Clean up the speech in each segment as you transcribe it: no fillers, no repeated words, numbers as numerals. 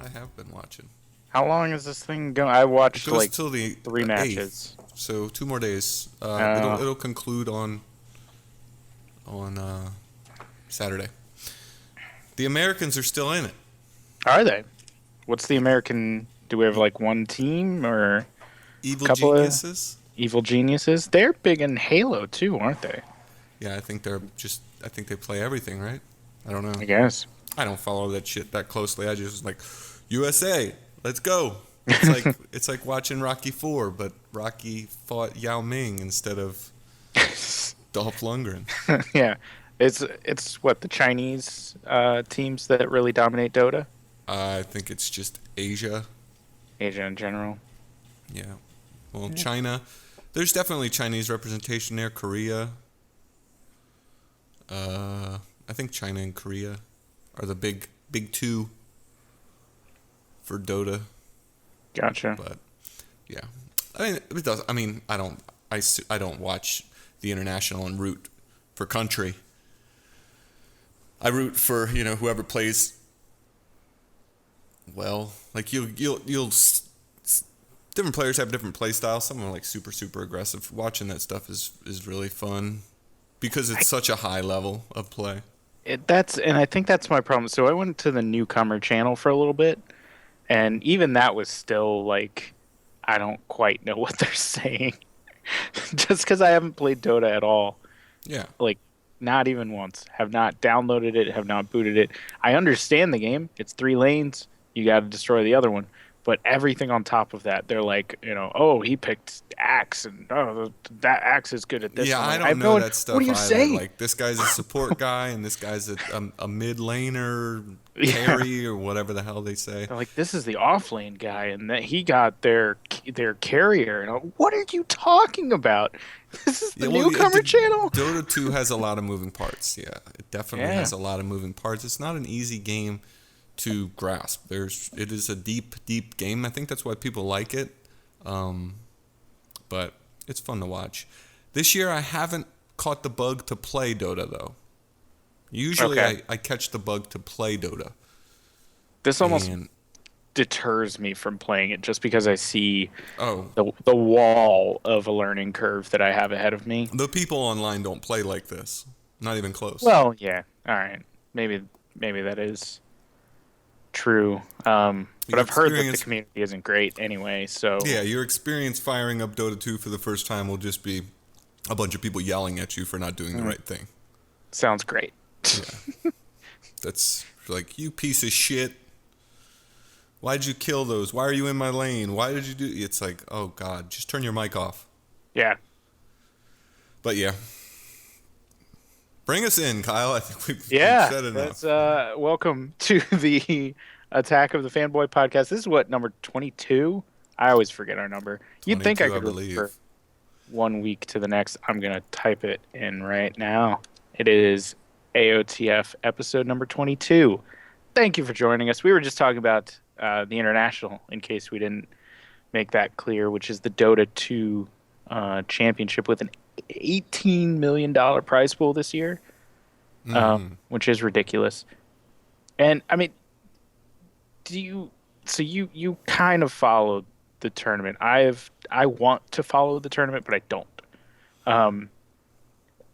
I have been watching. How long is this thing going? I watched It goes like till the 3 matches. 8th, so 2 more days. It'll conclude on Saturday. The Americans are still in it. Are they? What's the American? Do we have like one team or Evil couple Geniuses? Evil Geniuses? They're big in Halo too, aren't they? Yeah, I think they play everything, right? I don't know. I guess. I don't follow that shit that closely. I just like USA, let's go. It's like watching Rocky 4, but Rocky fought Yao Ming instead of Dolph Lundgren. Yeah. It's what, the Chinese teams that really dominate Dota? I think it's just Asia. Asia in general. Yeah. Well, China. There's definitely Chinese representation there. Korea. I think China and Korea are the big two for Dota. Gotcha. But yeah, I mean it does. I mean I don't watch the international and root for country. I root for whoever plays well. Like you'll different players have different play styles. Some are like super aggressive. Watching that stuff is really fun because it's such a high level of play. And I think that's my problem. So I went to the newcomer channel for a little bit, and even that was still like, I don't quite know what they're saying, just because I haven't played Dota at all. Yeah. Like, not even once. Have not downloaded it. Have not booted it. I understand the game. It's 3 lanes. You got to destroy the other one. But everything on top of that, they're like, oh, he picked Axe, and that Axe is good at this. Yeah, one. I don't know that stuff. What are you saying? Like, this guy's a support guy, and this guy's a mid laner carry or whatever the hell they say. They're like, this is the off lane guy, and that he got their carrier. And what are you talking about? This is the newcomer channel. Dota 2 has a lot of moving parts. Yeah, it definitely has a lot of moving parts. It's not an easy game to grasp. It is a deep game. I think that's why people like it. But it's fun to watch. This year I haven't caught the bug to play Dota though. Usually I catch the bug to play Dota. This almost deters me from playing it just because I see the wall of a learning curve that I have ahead of me. The people online don't play like this. Not even close. Well, yeah. All right. Maybe that is true. But I've heard that the community isn't great anyway, so... Yeah, your experience firing up Dota 2 for the first time will just be a bunch of people yelling at you for not doing the right thing. Sounds great. Yeah. That's like, you piece of shit. Why'd you kill those? Why are you in my lane? Why did you do... It's like, oh God, just turn your mic off. Yeah. But yeah. Bring us in, Kyle. I think we've said enough. Welcome to the Attack of the Fanboy Podcast. This is what, number 22? I always forget our number. You'd think I could remember 1 week to the next. I'm going to type it in right now. It is AOTF episode number 22. Thank you for joining us. We were just talking about the international, in case we didn't make that clear, which is the Dota 2 championship with an $18 million prize pool this year, which is ridiculous. And I mean, you kind of followed the tournament. I want to follow the tournament, but I don't.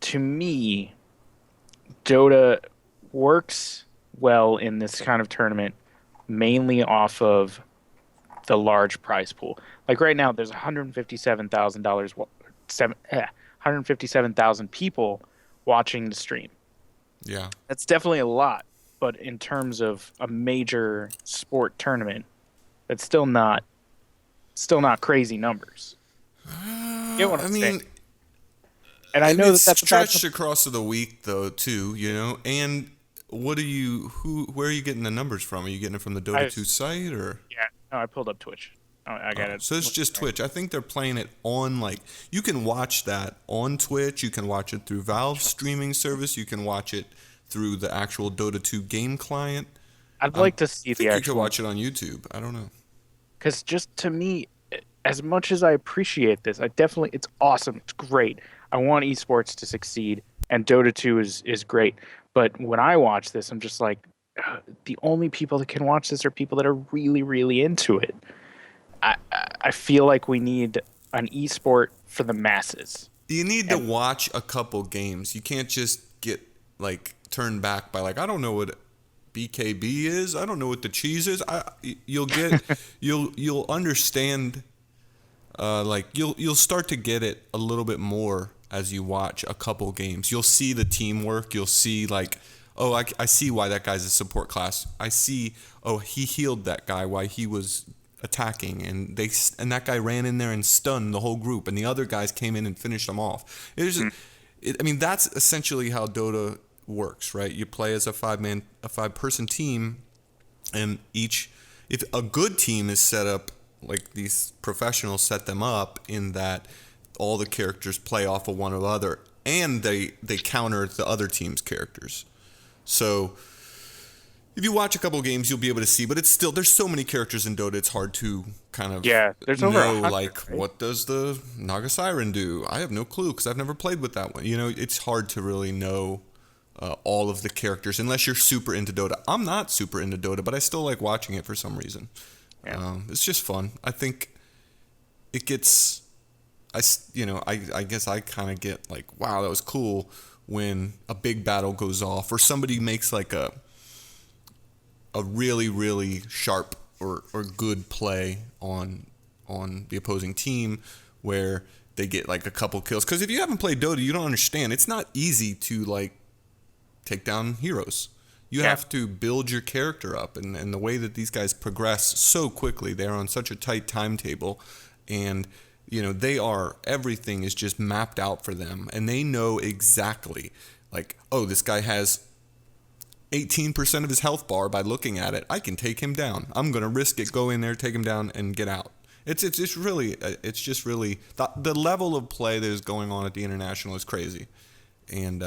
To me, Dota works well in this kind of tournament, mainly off of the large prize pool. Like right now, there's $157,000 people watching the stream. Yeah. That's definitely a lot, but in terms of a major sport tournament, that's still not crazy numbers. Get what I'm saying? And I know that's stretched across the week though too, And where are you getting the numbers from? Are you getting it from the Dota 2 site or? Yeah, no, I pulled up Twitch. I got it. So it's just Twitch. I think they're playing it on, like, you can watch that on Twitch. You can watch it through Valve's streaming service. You can watch it through the actual Dota 2 game client. I'd like to see the actual... You could watch it on YouTube. I don't know. Because just to me, as much as I appreciate this, it's awesome. It's great. I want eSports to succeed, and Dota 2 is great. But when I watch this, I'm just like, the only people that can watch this are people that are really, really into it. I feel like we need an esport for the masses. You need to watch a couple games. You can't just get like turned back by like, I don't know what BKB is. I don't know what the cheese is. You'll get you'll understand. Like you'll start to get it a little bit more as you watch a couple games. You'll see the teamwork. You'll see like, oh, I see why that guy's a support class. I see, oh, he healed that guy while he was attacking, and that guy ran in there and stunned the whole group, and the other guys came in and finished them off. I mean, that's essentially how Dota works, right? You play as a five-person team, and if a good team is set up like these professionals set them up in that all the characters play off of one another, and they counter the other team's characters. So if you watch a couple of games, you'll be able to see, but it's still, there's so many characters in Dota, it's hard to kind of there's over 100, like, right? What does the Naga Siren do? I have no clue because I've never played with that one. You know, it's hard to really know all of the characters unless you're super into Dota. I'm not super into Dota, but I still like watching it for some reason. Yeah. It's just fun. I think it gets, I guess I kind of get like, wow, that was cool when a big battle goes off or somebody makes like a really, really sharp or good play on the opposing team where they get like a couple kills. Because if you haven't played Dota, you don't understand. It's not easy to like take down heroes. You have to build your character up, and the way that these guys progress so quickly, they're on such a tight timetable, and everything is just mapped out for them, and they know exactly like, oh, this guy has 18% of his health bar by looking at it. I can take him down. I'm gonna risk it, go in there, take him down, and get out. It's just really the level of play that is going on at the international is crazy, and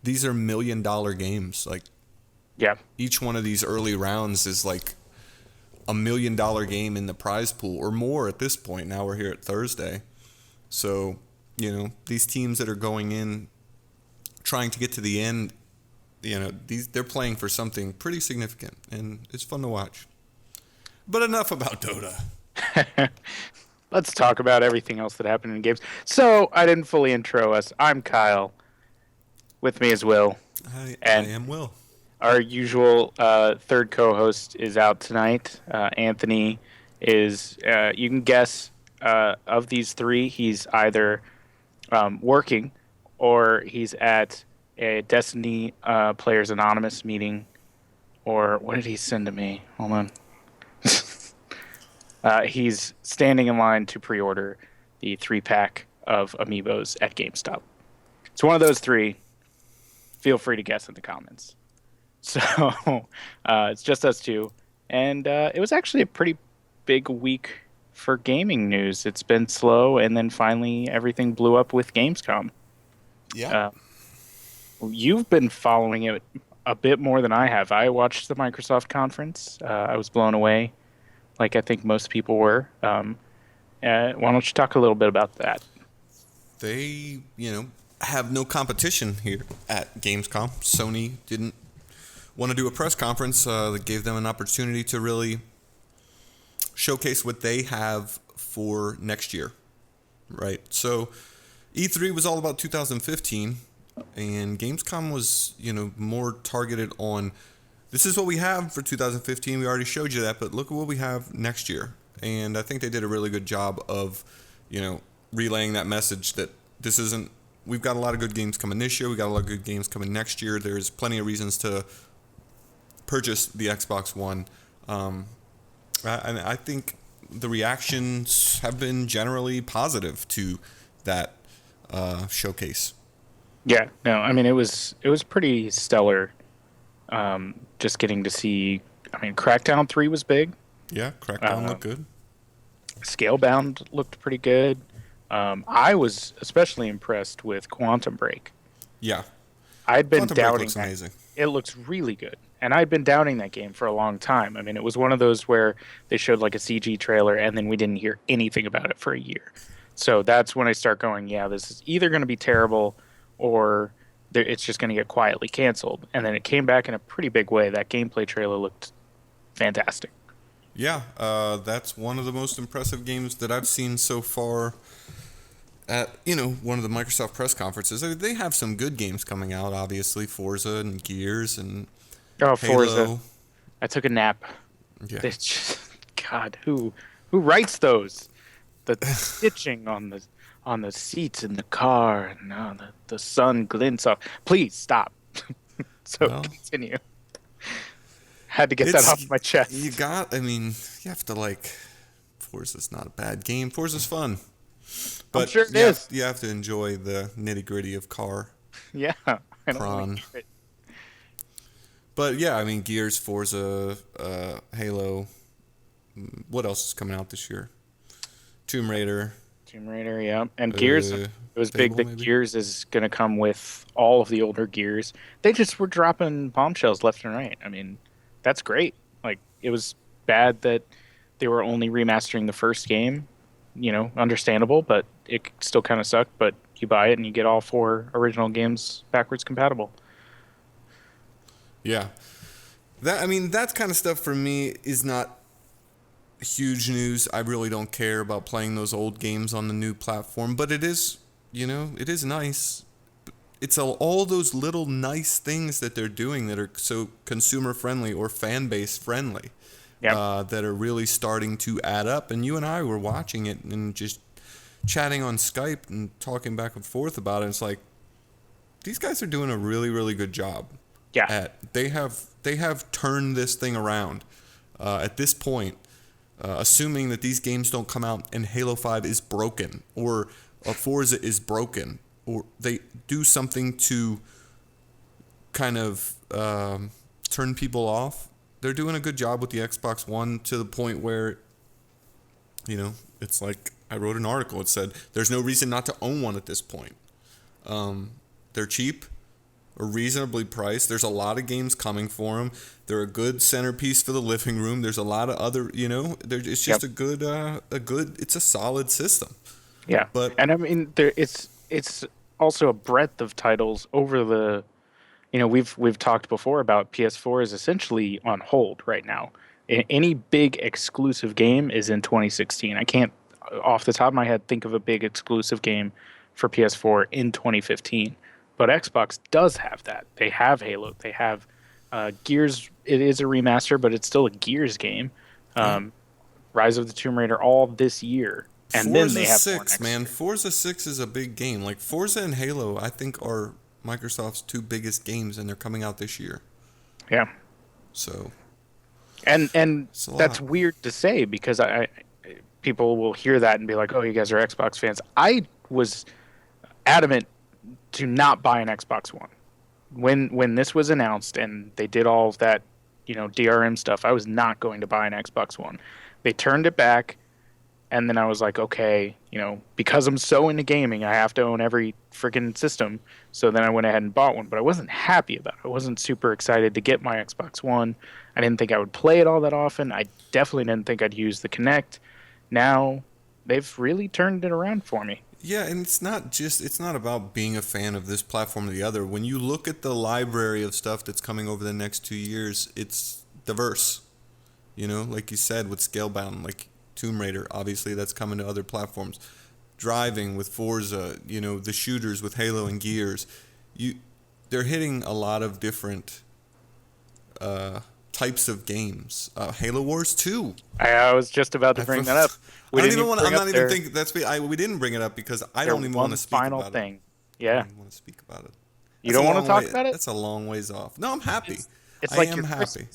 these are $1 million games. Like, each one of these early rounds is like $1 million game in the prize pool or more at this point. Now we're here at Thursday. So, these teams that are going in, trying to get to the end, they're playing for something pretty significant, and it's fun to watch. But enough about Dota. Let's talk about everything else that happened in games. So, I didn't fully intro us. I'm Kyle. With me is Will. I am Will. Our usual third co-host is out tonight. Anthony is, you can guess, of these three, he's either working or he's at a Destiny Players Anonymous meeting. Or what did he send to me? Hold on. He's standing in line to pre-order the 3-pack of Amiibos at GameStop. It's one of those three. Feel free to guess in the comments. So it's just us two. And it was actually a pretty big week for gaming news. It's been slow, and then finally everything blew up with GamesCom. Yeah. You've been following it a bit more than I have. I watched the Microsoft conference. I was blown away, like I think most people were. Why don't you talk a little bit about that? They, have no competition here at Gamescom. Sony didn't want to do a press conference that gave them an opportunity to really showcase what they have for next year, right? So E3 was all about 2015, and Gamescom was, more targeted on, this is what we have for 2015. We already showed you that, but look at what we have next year. And I think they did a really good job of, relaying that message that this isn't, we've got a lot of good games coming this year. We got a lot of good games coming next year. There's plenty of reasons to purchase the Xbox One. And I think the reactions have been generally positive to that showcase. Yeah, no, I mean, it was pretty stellar. Just getting to see, Crackdown 3 was big. Yeah, Crackdown looked good. Scalebound looked pretty good. I was especially impressed with Quantum Break. Yeah. I'd been Quantum Break doubting looks that. Amazing. It looks really good. And I'd been doubting that game for a long time. It was one of those where they showed like a CG trailer and then we didn't hear anything about it for a year. So that's when I start going, yeah, this is either going to be terrible or it's just going to get quietly canceled. And then it came back in a pretty big way. That gameplay trailer looked fantastic. Yeah, that's one of the most impressive games that I've seen so far at, one of the Microsoft press conferences. They have some good games coming out, obviously, Forza and Gears and Halo. Forza. I took a nap. Yeah. It's just, God, who writes those? The stitching on the seats in the car, and the sun glints off. Please stop. Continue. Had to get that off my chest. You have to Forza's not a bad game. Forza's fun. But I'm sure it is. You have to enjoy the nitty-gritty of car. Yeah. I don't Prawn. like it. But yeah, Gears, Forza, Halo. What else is coming out this year? Tomb Raider, yeah. And Gears, it was big that maybe? Gears is going to come with all of the older Gears. They just were dropping bombshells left and right. That's great. It was bad that they were only remastering the first game. Understandable, but it still kind of sucked. But you buy it and you get all 4 original games backwards compatible. Yeah. That kind of stuff for me is not huge news. I really don't care about playing those old games on the new platform, but it is, it is nice. It's all those little nice things that they're doing that are so consumer friendly or fan base friendly. Yep. That are really starting to add up. And you and I were watching it and just chatting on Skype and talking back and forth about it. It's like, these guys are doing a really, really good job. Yeah. They have turned this thing around. At this point, assuming that these games don't come out and Halo 5 is broken or Forza is broken, or they do something to kind of turn people off, they're doing a good job with the Xbox One to the point where, it's like I wrote an article. It said there's no reason not to own one at this point. They're cheap or reasonably priced. There's a lot of games coming for them. They're a good centerpiece for the living room. There's a lot of other, it's just it's a solid system. Yeah. But it's also a breadth of titles over the, we've talked before about PS4 is essentially on hold right now. Any big exclusive game is in 2016. I can't, off the top of my head, think of a big exclusive game for PS4 in 2015. But Xbox does have that. They have Halo. They have Gears. It is a remaster, but it's still a Gears game. Rise of the Tomb Raider all this year. And Forza then they have 6, man. Forza 6 is a big game. Forza and Halo, I think, are Microsoft's 2 biggest games, and they're coming out this year. Yeah. So. And that's weird to say because people will hear that and be like, "Oh, you guys are Xbox fans." I was adamant to not buy an Xbox One. When this was announced and they did all of that, DRM stuff, I was not going to buy an Xbox One. They turned it back, and then I was like, okay, because I'm so into gaming, I have to own every freaking system. So then I went ahead and bought one, but I wasn't happy about it. I wasn't super excited to get my Xbox One. I didn't think I would play it all that often. I definitely didn't think I'd use the Kinect. Now they've really turned it around for me. Yeah, and it's not about being a fan of this platform or the other. When you look at the library of stuff that's coming over the next 2 years, it's diverse. Like you said, with Scalebound, like Tomb Raider, obviously that's coming to other platforms. Driving with Forza, the shooters with Halo and Gears. They're hitting a lot of different types of games. Halo Wars 2. I was just about to bring that up. We didn't bring it up because I don't even want to speak about it. Thing. Yeah. I don't even want to speak about it. You don't want to talk about it? That's a long ways off. No, I'm happy. It's like you're happy.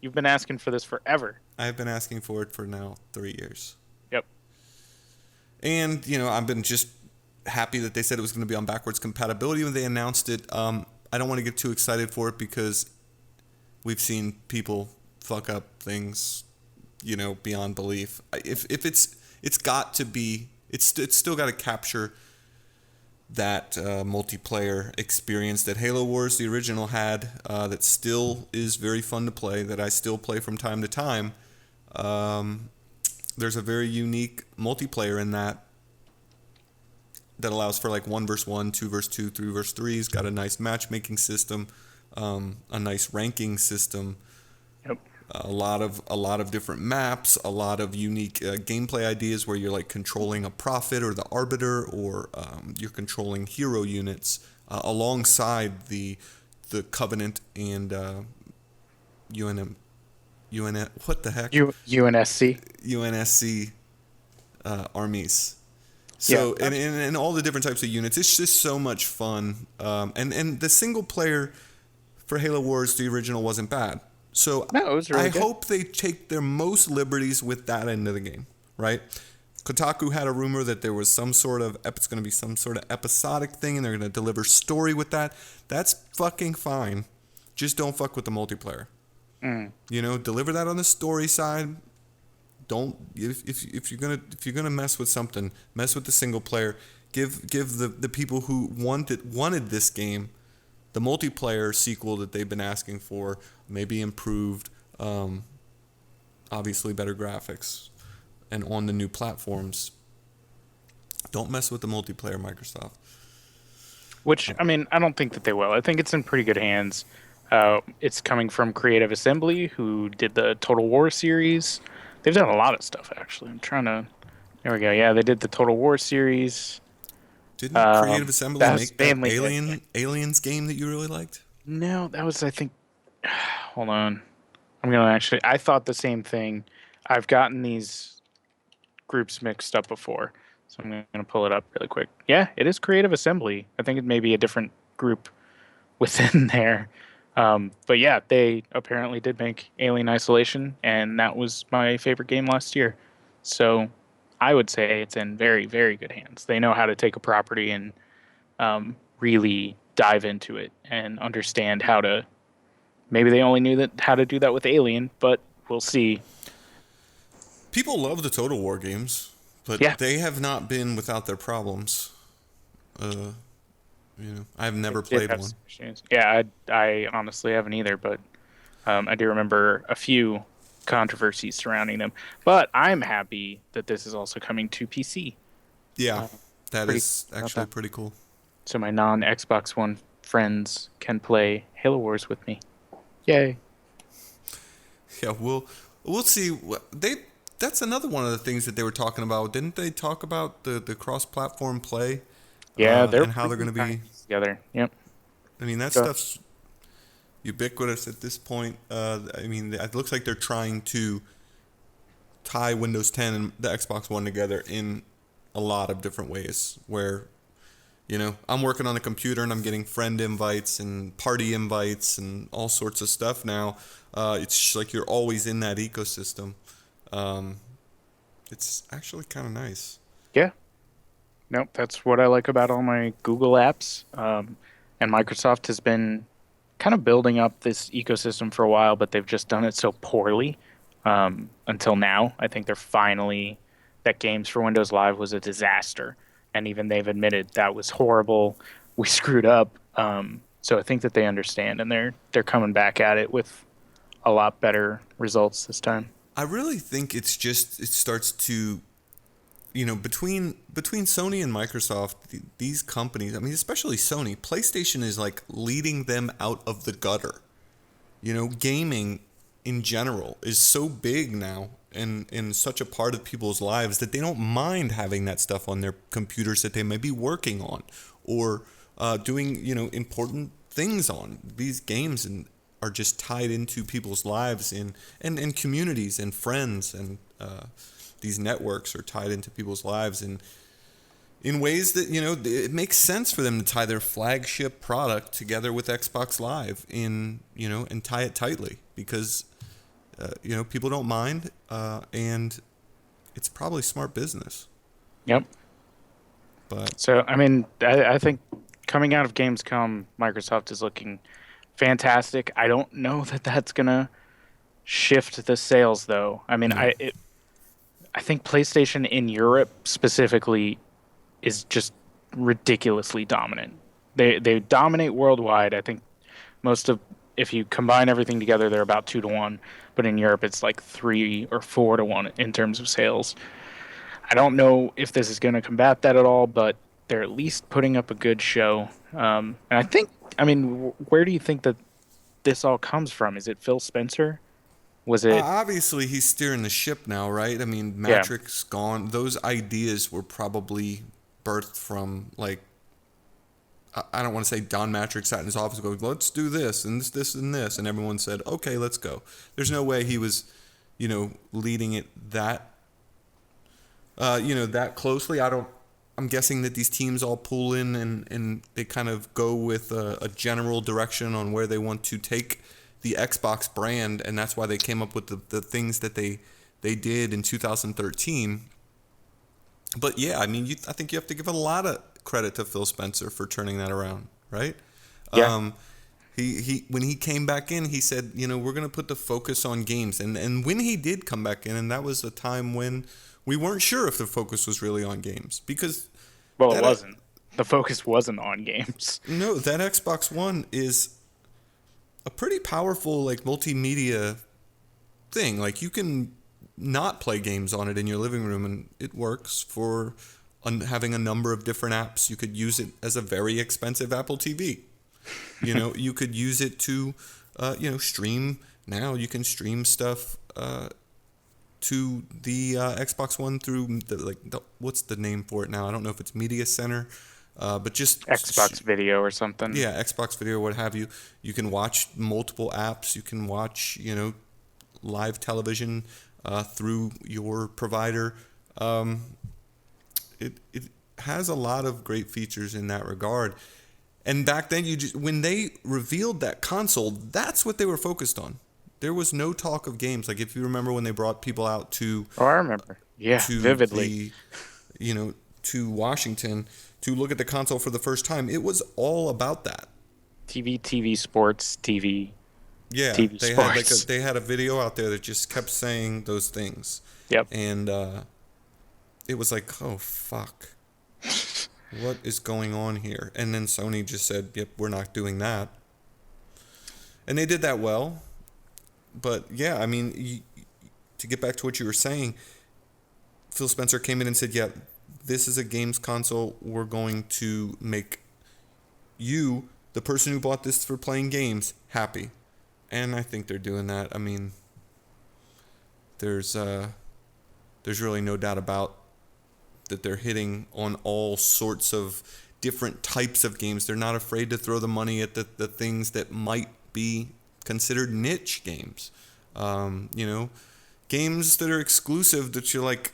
You've been asking for this forever. I've been asking for it for now 3 years. Yep. And, I've been just happy that they said it was going to be on backwards compatibility when they announced it. I don't want to get too excited for it because we've seen people fuck up things, beyond belief. If it's got to be, it's still got to capture that multiplayer experience that Halo Wars, the original, had, that still is very fun to play, that I still play from time to time. There's a very unique multiplayer in that that allows for like 1 versus 1, 2 versus 2, 3 versus 3. It's got a nice matchmaking system, a nice ranking system. Yep. A lot of different maps, a lot of unique gameplay ideas where you're like controlling a prophet or the arbiter, or you're controlling hero units alongside the Covenant and what the heck? UNSC. UNSC armies. So yeah, and all the different types of units. It's just so much fun. And the single player for Halo Wars, the original, wasn't bad. So no, it was really good. Hope they take their most liberties with that end of the game, right? Kotaku had a rumor that there was it's going to be some sort of episodic thing, and they're going to deliver story with that. That's fucking fine. Just don't fuck with the multiplayer. Deliver that on the story side. Don't if you're gonna mess with something, mess with the single player. Give the people who wanted this game the multiplayer sequel that they've been asking for, maybe improved, obviously better graphics, and on the new platforms. Don't mess with the multiplayer, Microsoft. Which, I mean, I don't think that they will. I think it's in pretty good hands. It's coming from Creative Assembly, who did the Total War series. They've done a lot of stuff, actually. There we go. Yeah, they did the Total War series. Didn't Creative Assembly make that Aliens game that you really liked? No, that was, I think... Hold on. I thought the same thing. I've gotten these groups mixed up before, so I'm going to pull it up really quick. Yeah, it is Creative Assembly. I think it may be a different group within there. But yeah, they apparently did make Alien Isolation, and that was my favorite game last year. So I would say it's in very, very good hands. They know how to take a property and really dive into it and understand how to... Maybe they only knew how to do that with Alien, but we'll see. People love the Total War games, but they have not been without their problems. I've never played one. Yeah, I honestly haven't either, but I do remember a few controversies surrounding them. But I'm happy that this is also coming to PC. Yeah, that is actually pretty cool. So my non-Xbox One friends can play Halo Wars with me. Yay. Yeah, we'll see. That's another one of the things that they were talking about. Didn't they talk about the cross-platform play? Yeah, and how they're going to be together. Yep. I mean, that stuff's ubiquitous at this point. I mean, it looks like they're trying to tie Windows 10 and the Xbox One together in a lot of different ways. Where, I'm working on a computer and I'm getting friend invites and party invites and all sorts of stuff now. It's like you're always in that ecosystem. It's actually kind of nice. Yeah. Nope, that's what I like about all my Google apps. And Microsoft has been kind of building up this ecosystem for a while, but they've just done it so poorly until now. I think they're finally... That Games for Windows Live was a disaster. And even they've admitted that was horrible. We screwed up. So I think that they understand, and they're coming back at it with a lot better results this time. I really think it starts to... between Sony and Microsoft, these companies, I mean, especially Sony, PlayStation is like leading them out of the gutter. Gaming in general is so big now and such a part of people's lives that they don't mind having that stuff on their computers that they may be working on or doing, important things on. These games are just tied into people's lives and communities and friends, and these networks are tied into people's lives in ways that, it makes sense for them to tie their flagship product together with Xbox Live and tie it tightly because, people don't mind, and it's probably smart business. Yep. But so, I mean, I think coming out of Gamescom, Microsoft is looking fantastic. I don't know that that's going to shift the sales, though. I mean, I think PlayStation in Europe specifically is just ridiculously dominant. They dominate worldwide. I think if you combine everything together, they're about 2-1. But in Europe, it's like 3 or 4-1 in terms of sales. I don't know if this is going to combat that at all, but they're at least putting up a good show. And I think, I mean, where do you think that this all comes from? Is it Phil Spencer? Was it? Obviously, he's steering the ship now, right? I mean, Matrix gone. Those ideas were probably birthed from, like, I don't want to say Don Matrix sat in his office going, let's do this and this and this. And everyone said, okay, let's go. There's no way he was, leading it that, that closely. I'm guessing that these teams all pull in and they kind of go with a general direction on where they want to take the Xbox brand. And that's why they came up with the things that they did in 2013. But yeah, I mean, I think you have to give a lot of credit to Phil Spencer for turning that around, right? Yeah. He when he came back in, he said, we're going to put the focus on games. And when he did come back in, and that was a time when we weren't sure if the focus was really on games because... Well, it wasn't. The focus wasn't on games. No, that Xbox One is a pretty powerful, like, multimedia thing. Like, you can not play games on it in your living room, and it works for having a number of different apps. You could use it as a very expensive Apple TV. You could use it to, stream. Now you can stream stuff to the Xbox One through what's the name for it now? I don't know if it's Media Center, but just Xbox Video or something. Yeah, Xbox Video, what have you. You can watch multiple apps. You can watch, live television through your provider. It has a lot of great features in that regard. And back then, when they revealed that console, that's what they were focused on. There was no talk of games. Like, if you remember when they brought people out to... Oh, I remember. Yeah, vividly. To Washington to look at the console for the first time, it was all about that. TV, sports, TV. Yeah, TV they sports. they had a video out there that just kept saying those things. Yep. And it was like, oh, fuck. What is going on here? And then Sony just said, yep, we're not doing that. And they did that well. But, yeah, I mean, to get back to what you were saying, Phil Spencer came in and said, yeah, this is a games console. We're going to make you, the person who bought this for playing games, happy. And I think they're doing that. I mean, there's really no doubt about that they're hitting on all sorts of different types of games. They're not afraid to throw the money at the things that might be considered niche games. Games that are exclusive that you're like,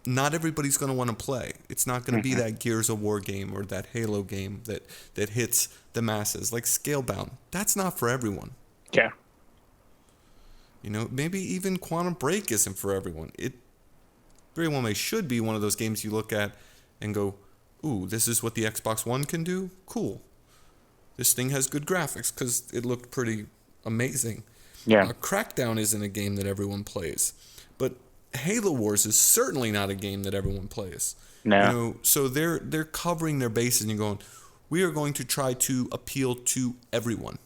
not everybody's going to want to play. It's not going to be that Gears of War game or that Halo game that hits the masses. Like Scalebound, that's not for everyone. Yeah. Maybe even Quantum Break isn't for everyone. It very well may should be one of those games you look at and go, ooh, this is what the Xbox One can do? Cool. This thing has good graphics because it looked pretty amazing. Yeah. Crackdown isn't a game that everyone plays. But Halo Wars is certainly not a game that everyone plays. No. So they're covering their bases and you're going, we are going to try to appeal to everyone.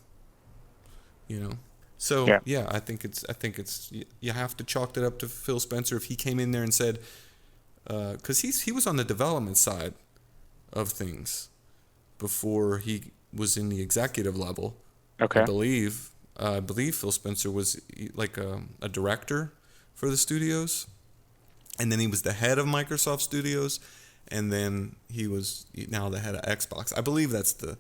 So yeah, I think it's you have to chalk that up to Phil Spencer. If he came in there and said, because he was on the development side of things before he was in the executive level. Okay. I believe Phil Spencer was like a director for the studios, and then he was the head of Microsoft Studios, and then he was now the head of Xbox. I believe that's the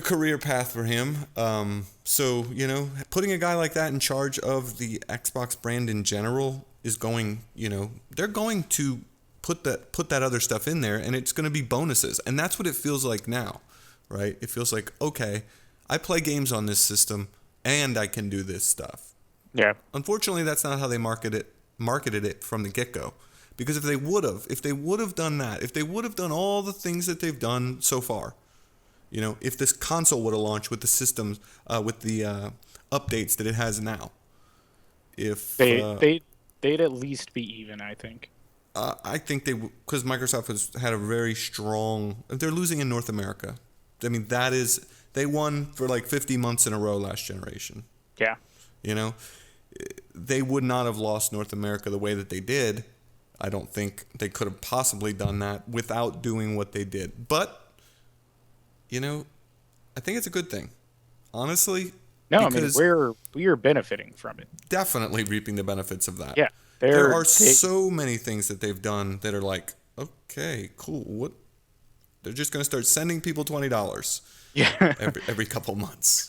career path for him. So, putting a guy like that in charge of the Xbox brand in general is going, they're going to put that other stuff in there, and it's going to be bonuses. And that's what it feels like now, right? It feels like, okay, I play games on this system and I can do this stuff. Yeah. Unfortunately, that's not how they marketed it from the get-go. Because if they would have done that, if they would have done all the things that they've done so far, if this console would have launched with the systems, with the updates that it has now, if they'd at least be even, I think. I think because Microsoft had a very strong. They're losing in North America. I mean, they won for like 50 months in a row last generation. Yeah. They would not have lost North America the way that they did I don't think they could have possibly done that without doing what they did. But, you know, I think it's a good thing. Honestly. No, I mean, we're benefiting from it. Definitely reaping the benefits of that. Yeah. There are so many things that they've done that are like, okay, cool. What? They're just going to start sending people $20 every couple months.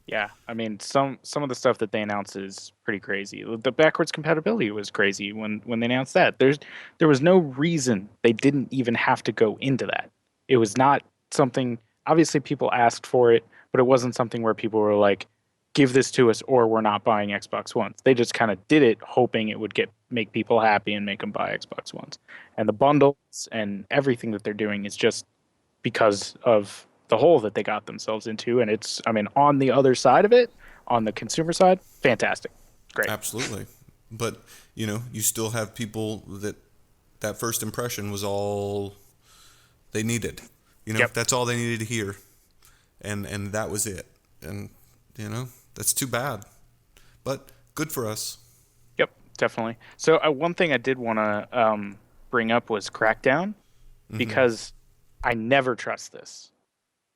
Yeah, I mean, some of the stuff that they announced is pretty crazy. The backwards compatibility was crazy when they announced that. There was no reason they didn't even have to go into that. It was not something. Obviously, people asked for it, but it wasn't something where people were like, "Give this to us, or we're not buying Xbox Ones." They just kind of did it, hoping it would make people happy and make them buy Xbox Ones. And the bundles and everything that they're doing is just because of the hole that they got themselves into. And it's, I mean, on the other side of it, on the consumer side, fantastic. Great. Absolutely. But, you know, you still have people that first impression was all they needed. You know, that's all they needed to hear. And that was it. And, you know, that's too bad. But good for us. Yep, definitely. So one thing I did want to bring up was Crackdown, because I never trust this.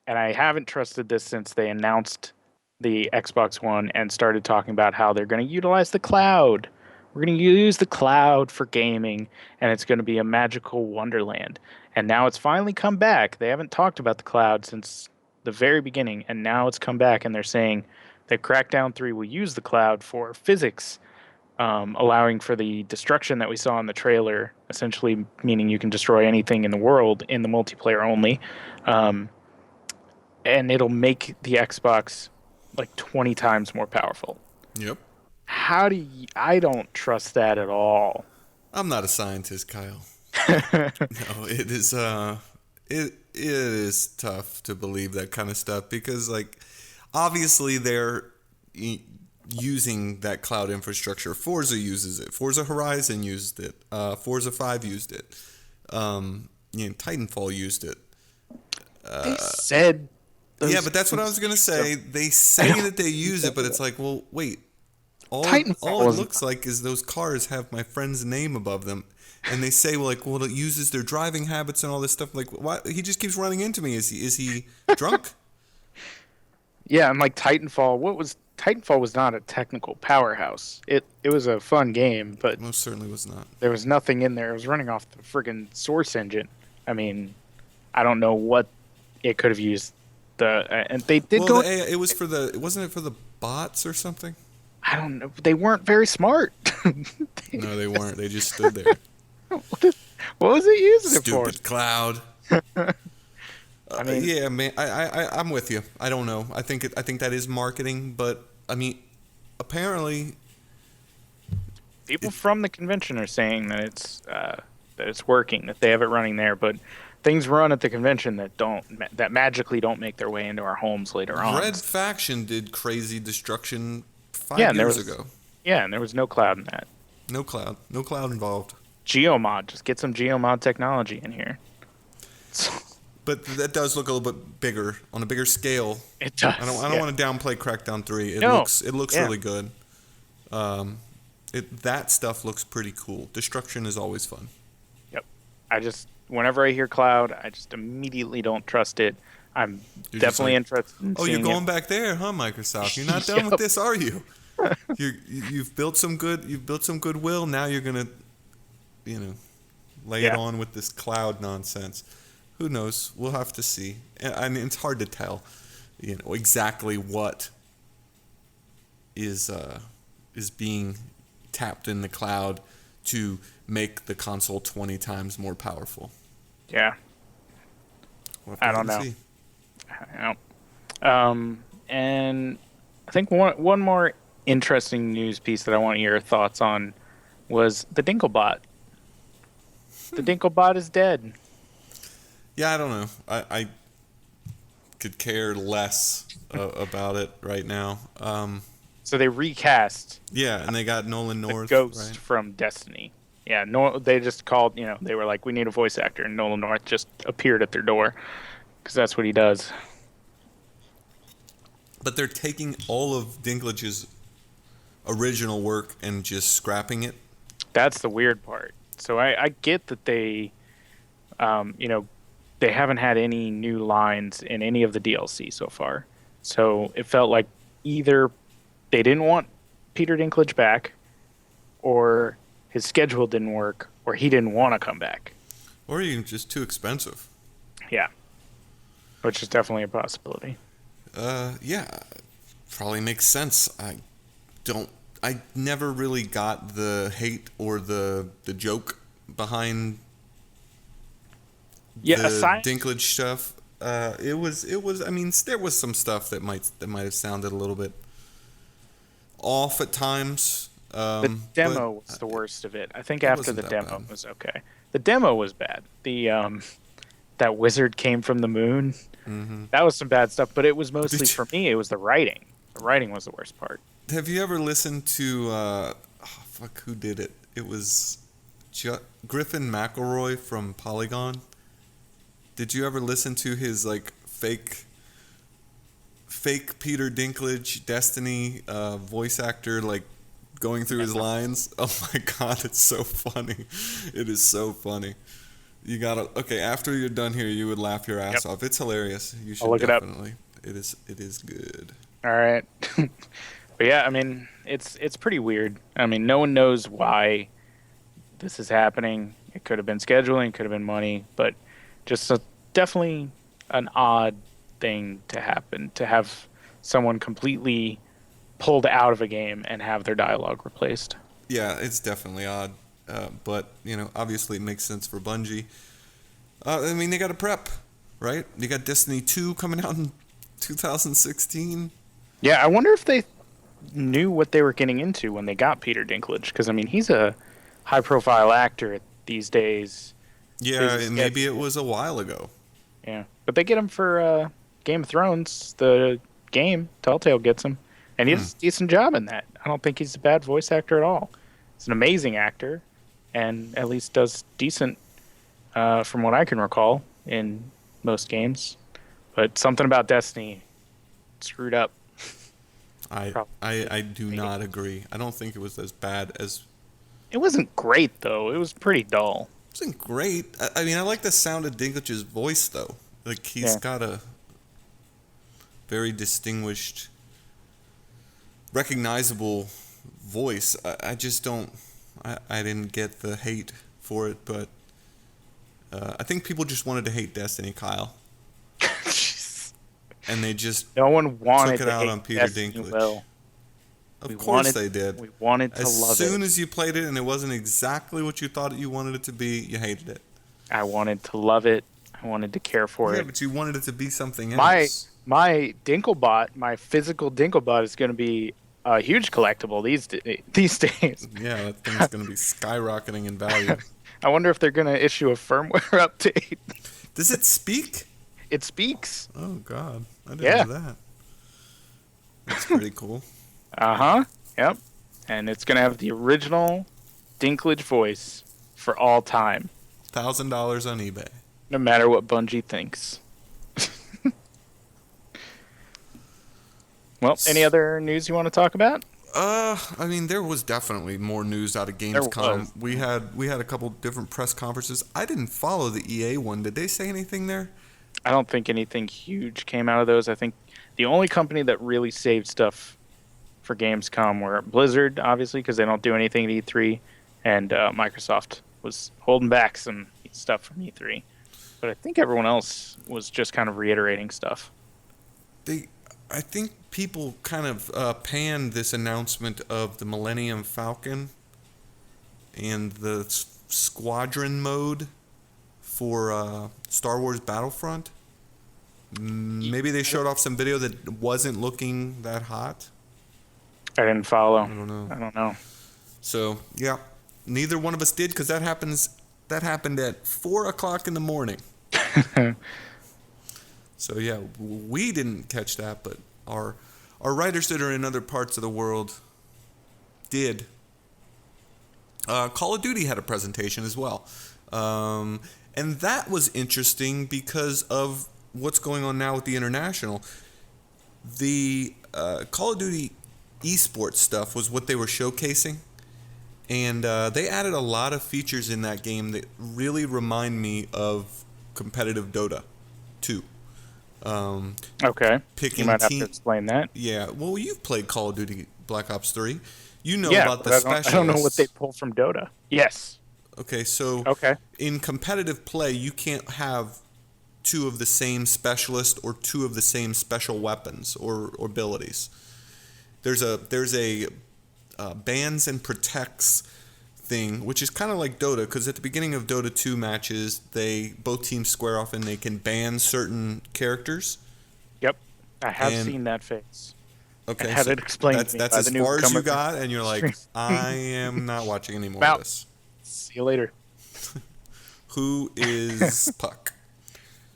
And I haven't trusted this since they announced the Xbox One and started talking about how they're going to utilize the cloud. We're going to use the cloud for gaming, and it's going to be a magical wonderland. And now it's finally come back. They haven't talked about the cloud since the very beginning, and now it's come back, and they're saying that Crackdown 3 will use the cloud for physics, allowing for the destruction that we saw in the trailer, essentially meaning you can destroy anything in the world in the multiplayer only. And it'll make the Xbox like 20 times more powerful. Yep. I don't trust that at all. I'm not a scientist, Kyle. No, it is tough to believe that kind of stuff because, like, obviously they're using that cloud infrastructure. Forza uses it. Forza Horizon used it. Forza 5 used it. Titanfall used it. They said. Yeah, but that's what I was going to say. They say that they use it, but it's like, well, wait. All it looks like is those cars have my friend's name above them. And they say, well, it uses their driving habits and all this stuff. Like, why? He just keeps running into me. Is he drunk? Yeah, and like Titanfall, Titanfall was not a technical powerhouse. It was a fun game, but it most certainly was not. There was nothing in there. It was running off the friggin' Source engine. I mean, I don't know what it could have used. And they did it was wasn't it for the bots or something? I don't know. They weren't very smart. No, they weren't. They just stood there. What was it using it for? Stupid cloud. I mean, yeah, man. I'm with you. I don't know. I think that is marketing, but I mean, apparently, people from the convention are saying that it's working, that they have it running there, but things run at the convention that magically don't make their way into our homes later on. Red Faction did crazy destruction 5 years ago. Yeah, and there was no cloud in that. No cloud involved. Geomod, just get some Geomod technology in here. But that does look a little bit bigger, on a bigger scale. It does. I don't want to downplay Crackdown 3. It looks really good. That stuff looks pretty cool. Destruction is always fun. Yep. Whenever I hear cloud, I just immediately don't trust it. I'm definitely interested in seeing you're going back there, huh, Microsoft? You're not done with this, are you? You've built some goodwill. Now you're gonna, lay it on with this cloud nonsense. Who knows? We'll have to see. I mean, it's hard to tell, exactly what is being tapped in the cloud to make the console 20 times more powerful. Yeah. I don't know. And I think one more interesting news piece that I want your thoughts on was the Dinklebot. The Dinklebot is dead. Yeah, I don't know. I could care less about it right now. So they recast. Yeah, and they got Nolan North, Ghost from Destiny. Yeah, they just called. They were like, we need a voice actor, and Nolan North just appeared at their door because that's what he does. But they're taking all of Dinklage's original work and just scrapping it. That's the weird part. So I get that they, they haven't had any new lines in any of the DLC so far. So it felt like either they didn't want Peter Dinklage back, or his schedule didn't work, or he didn't want to come back. Or even just too expensive. Yeah. Which is definitely a possibility. Yeah. Probably makes sense. I never really got the hate or the joke behind the Dinklage stuff. It was. I mean, there was some stuff that might have sounded a little bit off at times. The demo was the worst of it. I think after the demo was okay. The demo was bad. That wizard came from the moon. Mm-hmm. That was some bad stuff, but it was mostly for me. It was the writing. The writing was the worst part. Have you ever listened to who did it? It was Griffin McElroy from Polygon. Did you ever listen to his like fake Peter Dinklage Destiny voice actor like going through his lines? Oh my god, it's so funny. It is so funny. You gotta after you're done here, you would laugh your ass off. It's hilarious. You should look definitely. It is good. All right. But yeah, I mean, it's pretty weird. I mean, no one knows why this is happening. It could have been scheduling, could have been money, but just definitely an odd thing to happen, to have someone completely pulled out of a game and have their dialogue replaced. Yeah, it's definitely odd. But, obviously it makes sense for Bungie. I mean, they got to prep, right? You got Destiny 2 coming out in 2016. Yeah, I wonder if they knew what they were getting into when they got Peter Dinklage. Because, I mean, he's a high-profile actor these days. Yeah, and maybe it was a while ago. Yeah, but they get him for Game of Thrones, the game. Telltale gets him. And he does a decent job in that. I don't think he's a bad voice actor at all. He's an amazing actor, and at least does decent, from what I can recall, in most games. But something about Destiny screwed up. I do not agree. I don't think it was as bad as... It wasn't great, though. It was pretty dull. It wasn't great. I mean, I like the sound of Dinklage's voice, though. Like, he's got a very distinguished, recognizable voice. I just don't... I didn't get the hate for it, but I think people just wanted to hate Destiny, Kyle. And they just no one wanted took it out on Peter Dinklage. Of course they did. We wanted to love it. As soon as you played it and it wasn't exactly what you thought you wanted it to be, you hated it. I wanted to love it. I wanted to care for it. Yeah, but you wanted it to be something else. My Dinklebot, my physical Dinklebot, is going to be a huge collectible these days. Yeah, that thing's going to be skyrocketing in value. I wonder if they're going to issue a firmware update. Does it speak? It speaks. Oh, God. I didn't know that. That's pretty cool. Uh-huh. Yep. And it's going to have the original Dinklage voice for all time. $1,000 on eBay. No matter what Bungie thinks. Well, any other news you want to talk about? I mean, there was definitely more news out of GamesCom. We had a couple different press conferences. I didn't follow the EA one. Did they say anything there? I don't think anything huge came out of those. I think the only company that really saved stuff for Gamescom were Blizzard, obviously, because they don't do anything at E3, and Microsoft was holding back some stuff from E3. But I think everyone else was just kind of reiterating stuff. I think people kind of panned this announcement of the Millennium Falcon and the squadron mode for Star Wars Battlefront. Maybe they showed off some video that wasn't looking that hot. I didn't follow. I don't know. So, yeah, neither one of us did because that happened at 4:00 in the morning. So, yeah, we didn't catch that, but our writers that are in other parts of the world did. Call of Duty had a presentation as well. And that was interesting because of what's going on now with the International. The Call of Duty eSports stuff was what they were showcasing. And they added a lot of features in that game that really remind me of competitive Dota 2. Okay. Picking you might have to explain that. Yeah. Well, you've played Call of Duty Black Ops 3. You know Yeah, about the but specialists. I don't know what they pull from Dota. Yes. Okay, so Okay. in competitive play, you can't have two of the same specialist or two of the same special weapons or abilities. There's a bans and protects thing, which is kind of like Dota, because at the beginning of Dota 2 matches, both teams square off and they can ban certain characters. Yep, I have seen that phase. Okay, I had it explained to me that's by as the far as you newcomer. got, and you're like, I am not watching any more of this. See you later. Who is Puck?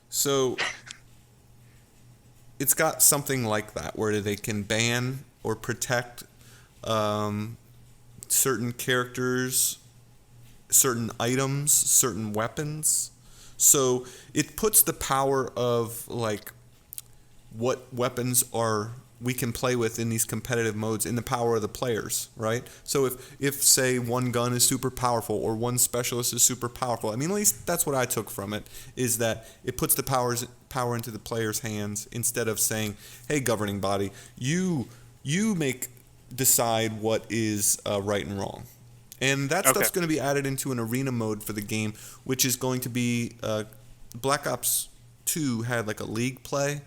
So it's got something like that where they can ban or protect certain characters, certain items, certain weapons. So it puts the power of like what weapons we can play with in these competitive modes in the power of the players, right? So if say one gun is super powerful or one specialist is super powerful, I mean, at least that's what I took from it, is that it puts the power into the player's hands instead of saying, hey, governing body, you decide what is right and wrong. And that stuff's going to be added into an arena mode for the game, which is going to be Black Ops 2 had like a league play.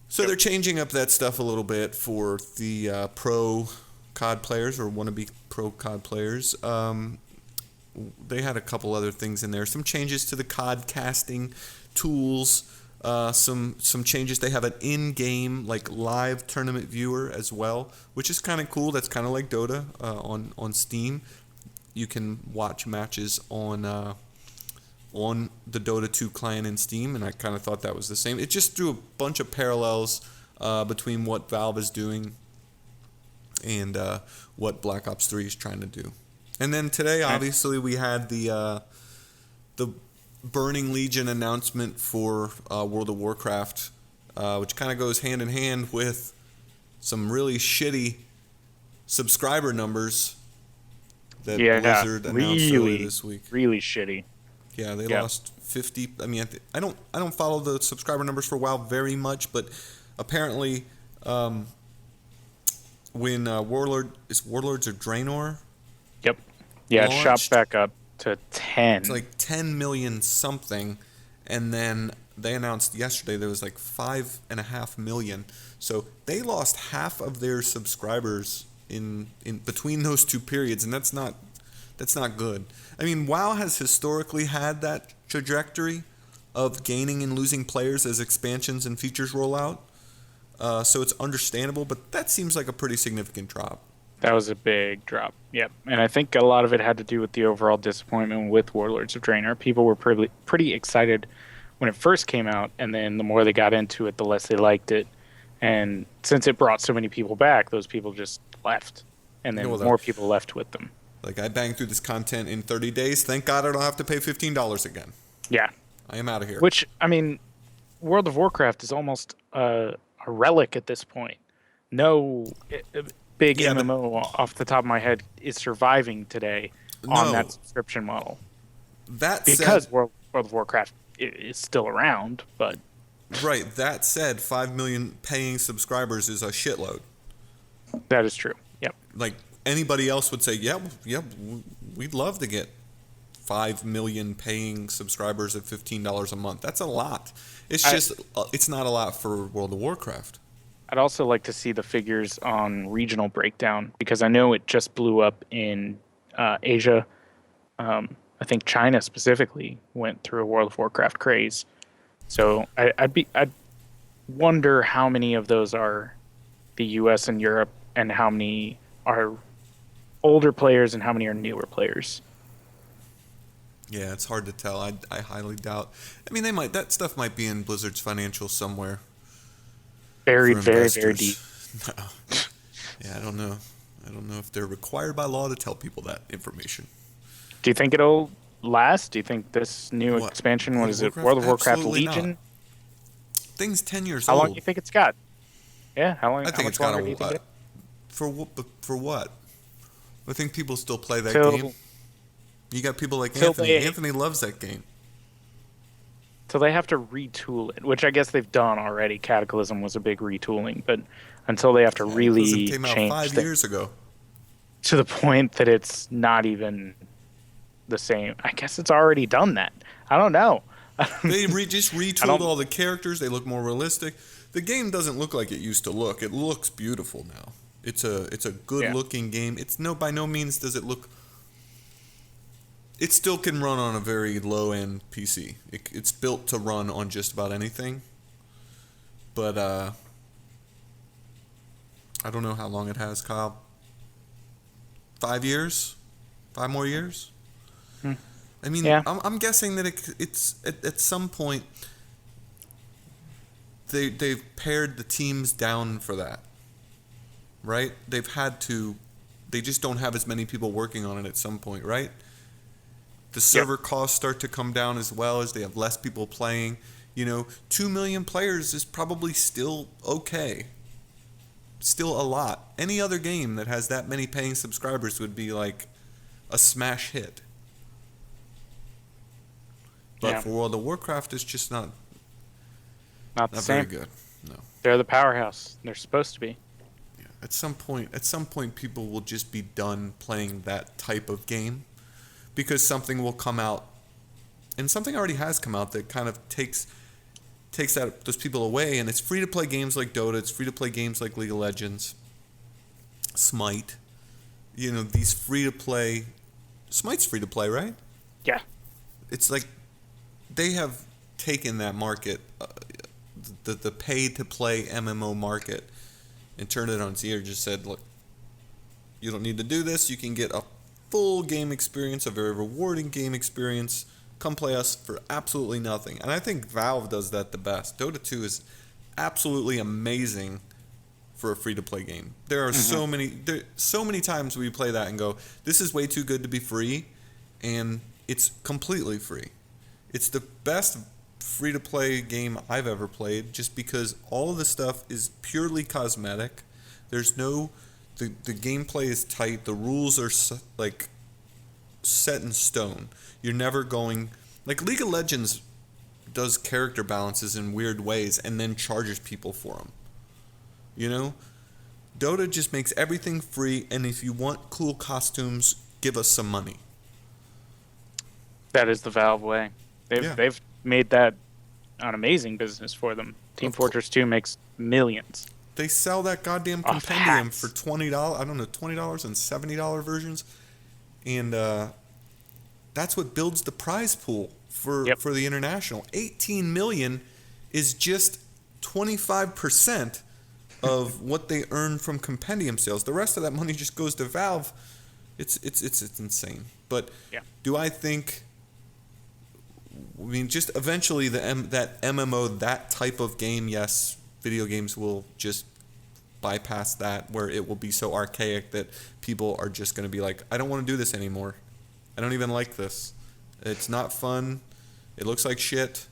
So they're changing up that stuff a little bit for the pro COD players or wannabe pro COD players. They had a couple other things in there. Some changes to the COD casting tools. Some changes. They have an in-game like live tournament viewer as well, which is kind of cool. That's kind of like Dota on Steam. You can watch matches on the Dota 2 client in Steam, and I kind of thought that was the same. It just drew a bunch of parallels between what Valve is doing and what Black Ops 3 is trying to do. And then today, obviously, we had the Burning Legion announcement for World of Warcraft, which kind of goes hand in hand with some really shitty subscriber numbers that Blizzard announced earlier this week. Really shitty. Yeah, they lost 50. I mean, I don't follow the subscriber numbers for WoW very much, but apparently, when Warlords of Draenor. Yep. Yeah, it shot back up to 10. It's like 10 million something, and then they announced yesterday there was like 5.5 million. So they lost half of their subscribers in between those two periods, and that's not good. I mean, WoW has historically had that trajectory of gaining and losing players as expansions and features roll out. So it's understandable, but that seems like a pretty significant drop. That was a big drop, yep. And I think a lot of it had to do with the overall disappointment with Warlords of Draenor. People were pretty excited when it first came out, and then the more they got into it, the less they liked it. And since it brought so many people back, those people just left. And then more people left with them. Like, I banged through this content in 30 days. Thank God I don't have to pay $15 again. Yeah. I am out of here. Which, I mean, World of Warcraft is almost a relic at this point. No big MMO off the top of my head is surviving today on that subscription model. Because World of Warcraft is still around, but... Right. That said, 5 million paying subscribers is a shitload. That is true. Yep. Like, anybody else would say, yeah, we'd love to get 5 million paying subscribers at $15 a month. That's a lot. It's not a lot for World of Warcraft. I'd also like to see the figures on regional breakdown, because I know it just blew up in Asia. I think China specifically went through a World of Warcraft craze. So I'd wonder how many of those are the U.S. and Europe, and how many are older players and how many are newer players. Yeah, it's hard to tell. I highly doubt. I mean, that stuff might be in Blizzard's financials somewhere. Buried very, very deep. No. Yeah, I don't know. I don't know if they're required by law to tell people that information. Do you think it'll last? Do you think this new expansion, what is it, World of Warcraft Legion? Not. Thing's 10 years How old. long do you think it's got? Yeah, how long? I think it's got a... For what? I think people still play that Till- game. You got people like till Anthony. they- Anthony loves that game. So they have to retool it, which I guess they've done already. Cataclysm was a big retooling, but until they have to really Cataclysm came out change 5 things years ago. to the point that it's not even the same. I guess it's already done that. I don't know. They just retooled all the characters. They look more realistic. The game doesn't look like it used to look. It looks beautiful now. It's a good looking game. It's by no means does it look. It still can run on a very low end PC. It's built to run on just about anything. But I don't know how long it has, Kyle. 5 years? 5 more years? I mean, Yeah. I'm guessing that it's at some point they've pared the teams down for that, right? They've had to. They just don't have as many people working on it at some point, right? The server costs start to come down as well as they have less people playing. 2 million players is probably still okay. Still a lot. Any other game that has that many paying subscribers would be like a smash hit. But for World of Warcraft, it's just not the same. very good. No. They're the powerhouse. They're supposed to be. Yeah. At some point, people will just be done playing that type of game, because something will come out, and something already has come out that kind of takes those people away. And it's free to play games like Dota. It's free to play games like League of Legends, Smite. These free to play. Smite's free to play, right? Yeah. It's like they have taken that market, the pay-to-play MMO market, and turned it on its ear. Just said, look, you don't need to do this. You can get a full game experience, a very rewarding game experience. Come play us for absolutely nothing. And I think Valve does that the best. Dota 2 is absolutely amazing for a free-to-play game. There are so many times we play that and go, this is way too good to be free, and it's completely free. It's the best free-to-play game I've ever played, just because all of the stuff is purely cosmetic. There's no... The gameplay is tight. The rules are set in stone. You're never going... Like League of Legends does character balances in weird ways and then charges people for them. Dota just makes everything free, and if you want cool costumes, give us some money. That is the Valve way. They've made that an amazing business for them. Team Fortress 2 makes millions. They sell that goddamn compendium for $20. I don't know, $20 and $70 versions, and that's what builds the prize pool for the international. 18 million is just 25% of what they earn from compendium sales. The rest of that money just goes to Valve. It's insane. But do I think? I mean, just eventually that MMO, that type of game, yes, video games will just bypass that, where it will be so archaic that people are just going to be like, I don't want to do this anymore. I don't even like this. It's not fun. It looks like shit.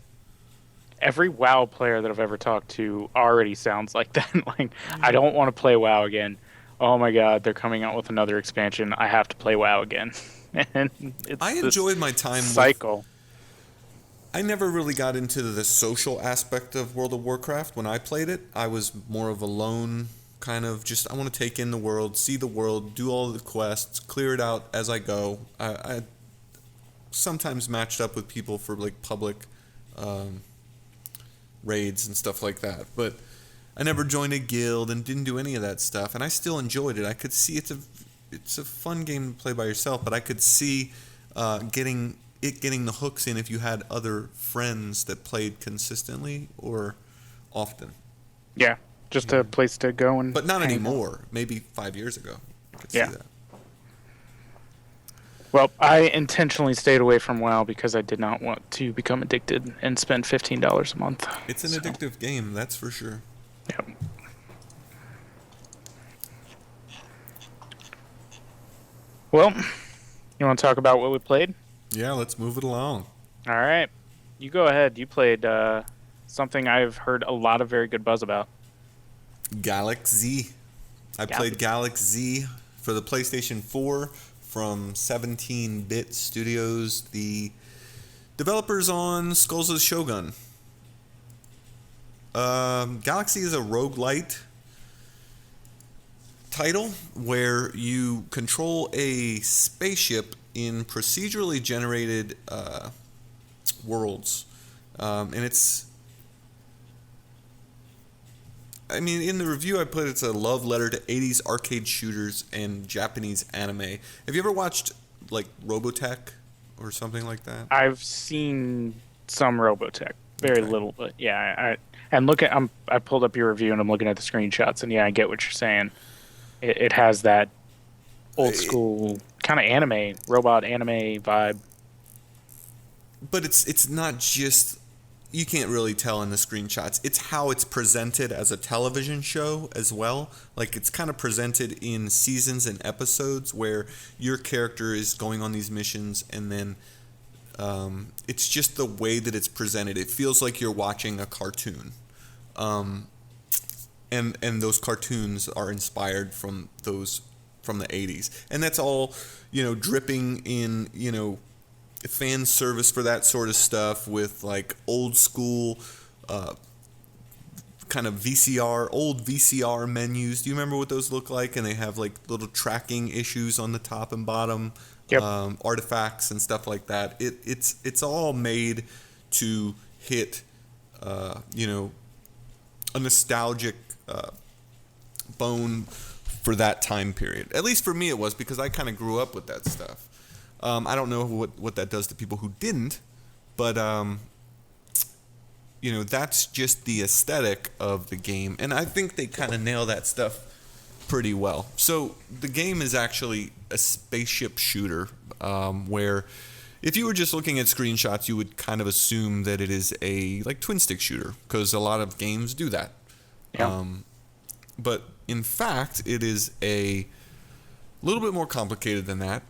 Every WoW player that I've ever talked to already sounds like that. Like, I don't want to play WoW again. Oh my God, they're coming out with another expansion. I have to play WoW again. And I enjoyed my time cycle. I never really got into the social aspect of World of Warcraft. When I played it, I was more of a lone kind of just, I want to take in the world, see the world, do all the quests, clear it out as I go. I sometimes matched up with people for like public raids and stuff like that. But I never joined a guild and didn't do any of that stuff. And I still enjoyed it. I could see it's a fun game to play by yourself, but I could see getting the hooks in if you had other friends that played consistently or often. Yeah, just a place to go and. But not anymore. Maybe 5 years ago, I could see that. Well, I intentionally stayed away from WoW because I did not want to become addicted and spend $15 a month. It's an addictive game, that's for sure. Yep. Well, you want to talk about what we played? Yeah, let's move it along. All right. You go ahead. You played something I've heard a lot of very good buzz about. Galak-Z. I played Galak-Z for the PlayStation 4 from 17-Bit Studios, the developers on Skulls of the Shogun. Galak-Z is a roguelite title where you control a spaceship in procedurally generated worlds. And it's... I mean, in the review I put it's a love letter to 80s arcade shooters and Japanese anime. Have you ever watched, like, Robotech or something like that? I've seen some Robotech. Very little, but yeah. I pulled up your review and I'm looking at the screenshots, and yeah, I get what you're saying. It has that old school kind of anime, robot anime vibe. But it's not just... You can't really tell in the screenshots. It's how it's presented as a television show as well. Like, it's kind of presented in seasons and episodes where your character is going on these missions, and then it's just the way that it's presented. It feels like you're watching a cartoon. And those cartoons are inspired from the 80s. And that's all, dripping in, fan service for that sort of stuff with like old school kind of old VCR menus. Do you remember what those look like? And they have like little tracking issues on the top and bottom, artifacts and stuff like that. It's all made to hit, a nostalgic bone for that time period. At least for me it was, because I kind of grew up with that stuff. I don't know what that does to people who didn't, but that's just the aesthetic of the game, and I think they kind of nail that stuff pretty well. So the game is actually a spaceship shooter, where if you were just looking at screenshots, you would kind of assume that it is a twin stick shooter, because a lot of games do that. Yeah. But in fact, it is a little bit more complicated than that.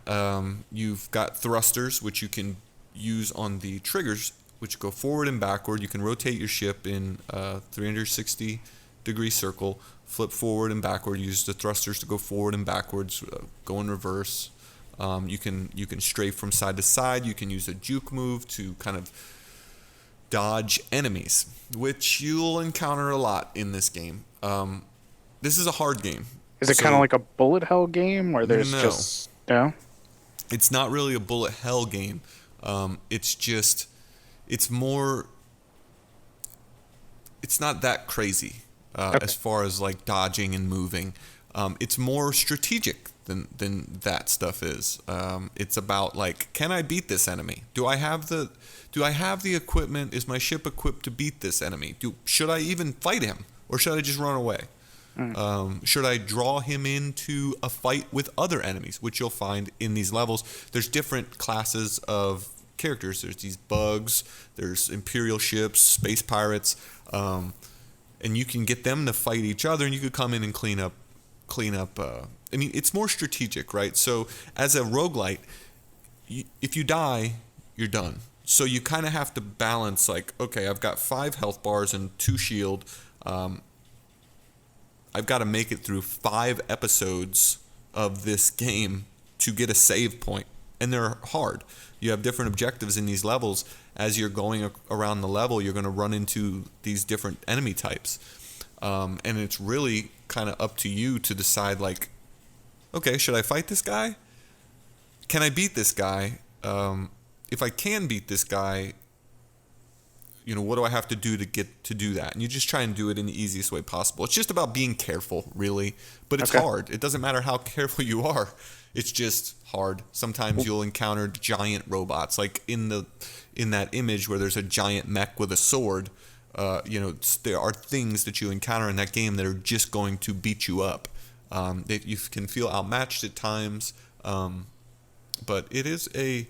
You've got thrusters, which you can use on the triggers, which go forward and backward. You can rotate your ship in a 360-degree circle, flip forward and backward. Use the thrusters to go forward and backwards, go in reverse. You can strafe from side to side. You can use a juke move to kind of dodge enemies, which you'll encounter a lot in this game. This is a hard game. Is it kind of like a bullet hell game where there's just... No? It's not really a bullet hell game. It's more... It's not that crazy as far as like dodging and moving. It's more strategic than that stuff is. It's about like, can I beat this enemy? Do I have the equipment? Is my ship equipped to beat this enemy? Should I even fight him, or should I just run away? Should I draw him into a fight with other enemies, which you'll find in these levels? There's different classes of characters. There's these bugs, there's Imperial ships, space pirates, and you can get them to fight each other, and you could come in and clean up. I mean, it's more strategic, right? So as a roguelite, if you die, you're done. So you kind of have to balance, like, okay, I've got 5 health bars and 2 shield. I've got to make it through 5 episodes of this game to get a save point. And they're hard. You have different objectives in these levels. As you're going around the level, you're going to run into these different enemy types. And it's really kind of up to you to decide, like, okay, should I fight this guy? Can I beat this guy? If I can beat this guy, what do I have to do to get to do that? And you just try and do it in the easiest way possible. It's just about being careful, really. But it's hard. It doesn't matter how careful you are. It's just hard. Sometimes you'll encounter giant robots. Like in that image where there's a giant mech with a sword, there are things that you encounter in that game that are just going to beat you up. That you can feel outmatched at times. But it is a...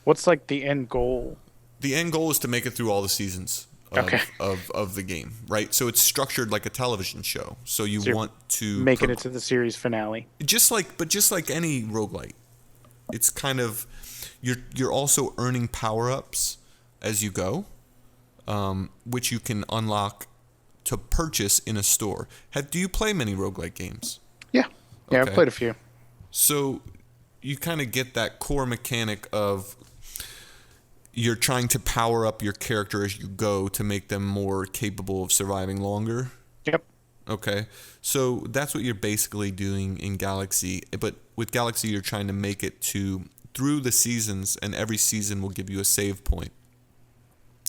What's like the end goal? The end goal is to make it through all the seasons of the game, right? So it's structured like a television show. So you want to make it to the series finale. Just like any roguelite, it's kind of you're also earning power-ups as you go, which you can unlock to purchase in a store. Do you play many roguelite games? Yeah. Yeah, I've played a few. So you kind of get that core mechanic of you're trying to power up your character as you go to make them more capable of surviving longer. Yep. Okay. So that's what you're basically doing in Galak-Z. But with Galak-Z, you're trying to make it through the seasons, and every season will give you a save point.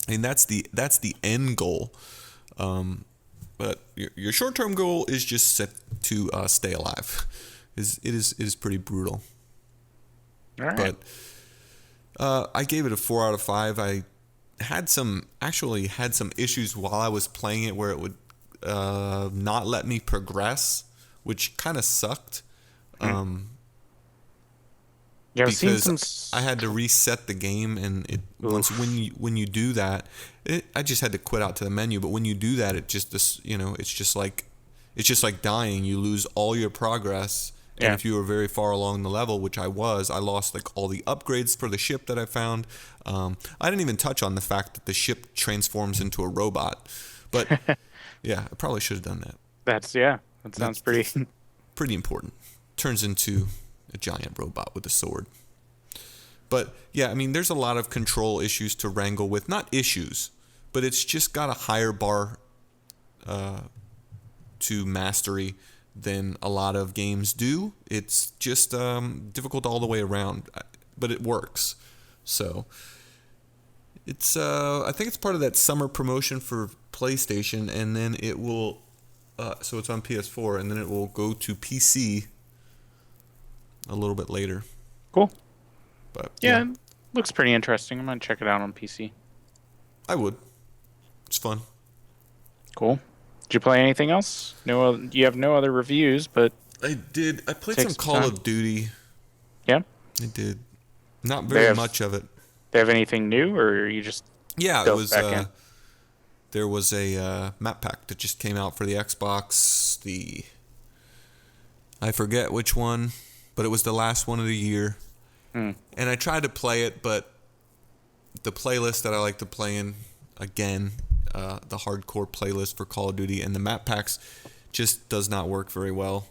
And that's the end goal. But your short-term goal is just set to stay alive. It is pretty brutal. All right. But I gave it a 4 out of 5. I had some issues while I was playing it where it would not let me progress, which kind of sucked. Yeah, I've seen because I had to reset the game, and when you do that, I just had to quit out to the menu. But when you do that, it's just like dying. You lose all your progress. And if you were very far along the level, which I was, I lost like all the upgrades for the ship that I found. I didn't even touch on the fact that the ship transforms into a robot. But yeah, I probably should have done that. That sounds pretty important. Turns into a giant robot with a sword. But yeah, I mean, there's a lot of control issues to wrangle with. Not issues, but it's just got a higher bar to mastery than a lot of games do. It's just difficult all the way around, but it works. So it's I think it's part of that summer promotion for PlayStation, and then it will so it's on PS4, and then it will go to PC a little bit later. Cool. But yeah, it looks pretty interesting. I'm gonna check it out on PC. I would. It's fun. Cool. Did you play anything else? No, you have no other reviews, but I did. I played some Call of Duty. Yeah, I did. Not very much of it. They have anything new, or you just it was. There was a map pack that just came out for the Xbox. I forget which one, but it was the last one of the year. And I tried to play it, but the playlist that I like to play in again. The hardcore playlist for Call of Duty and the map packs just does not work very well.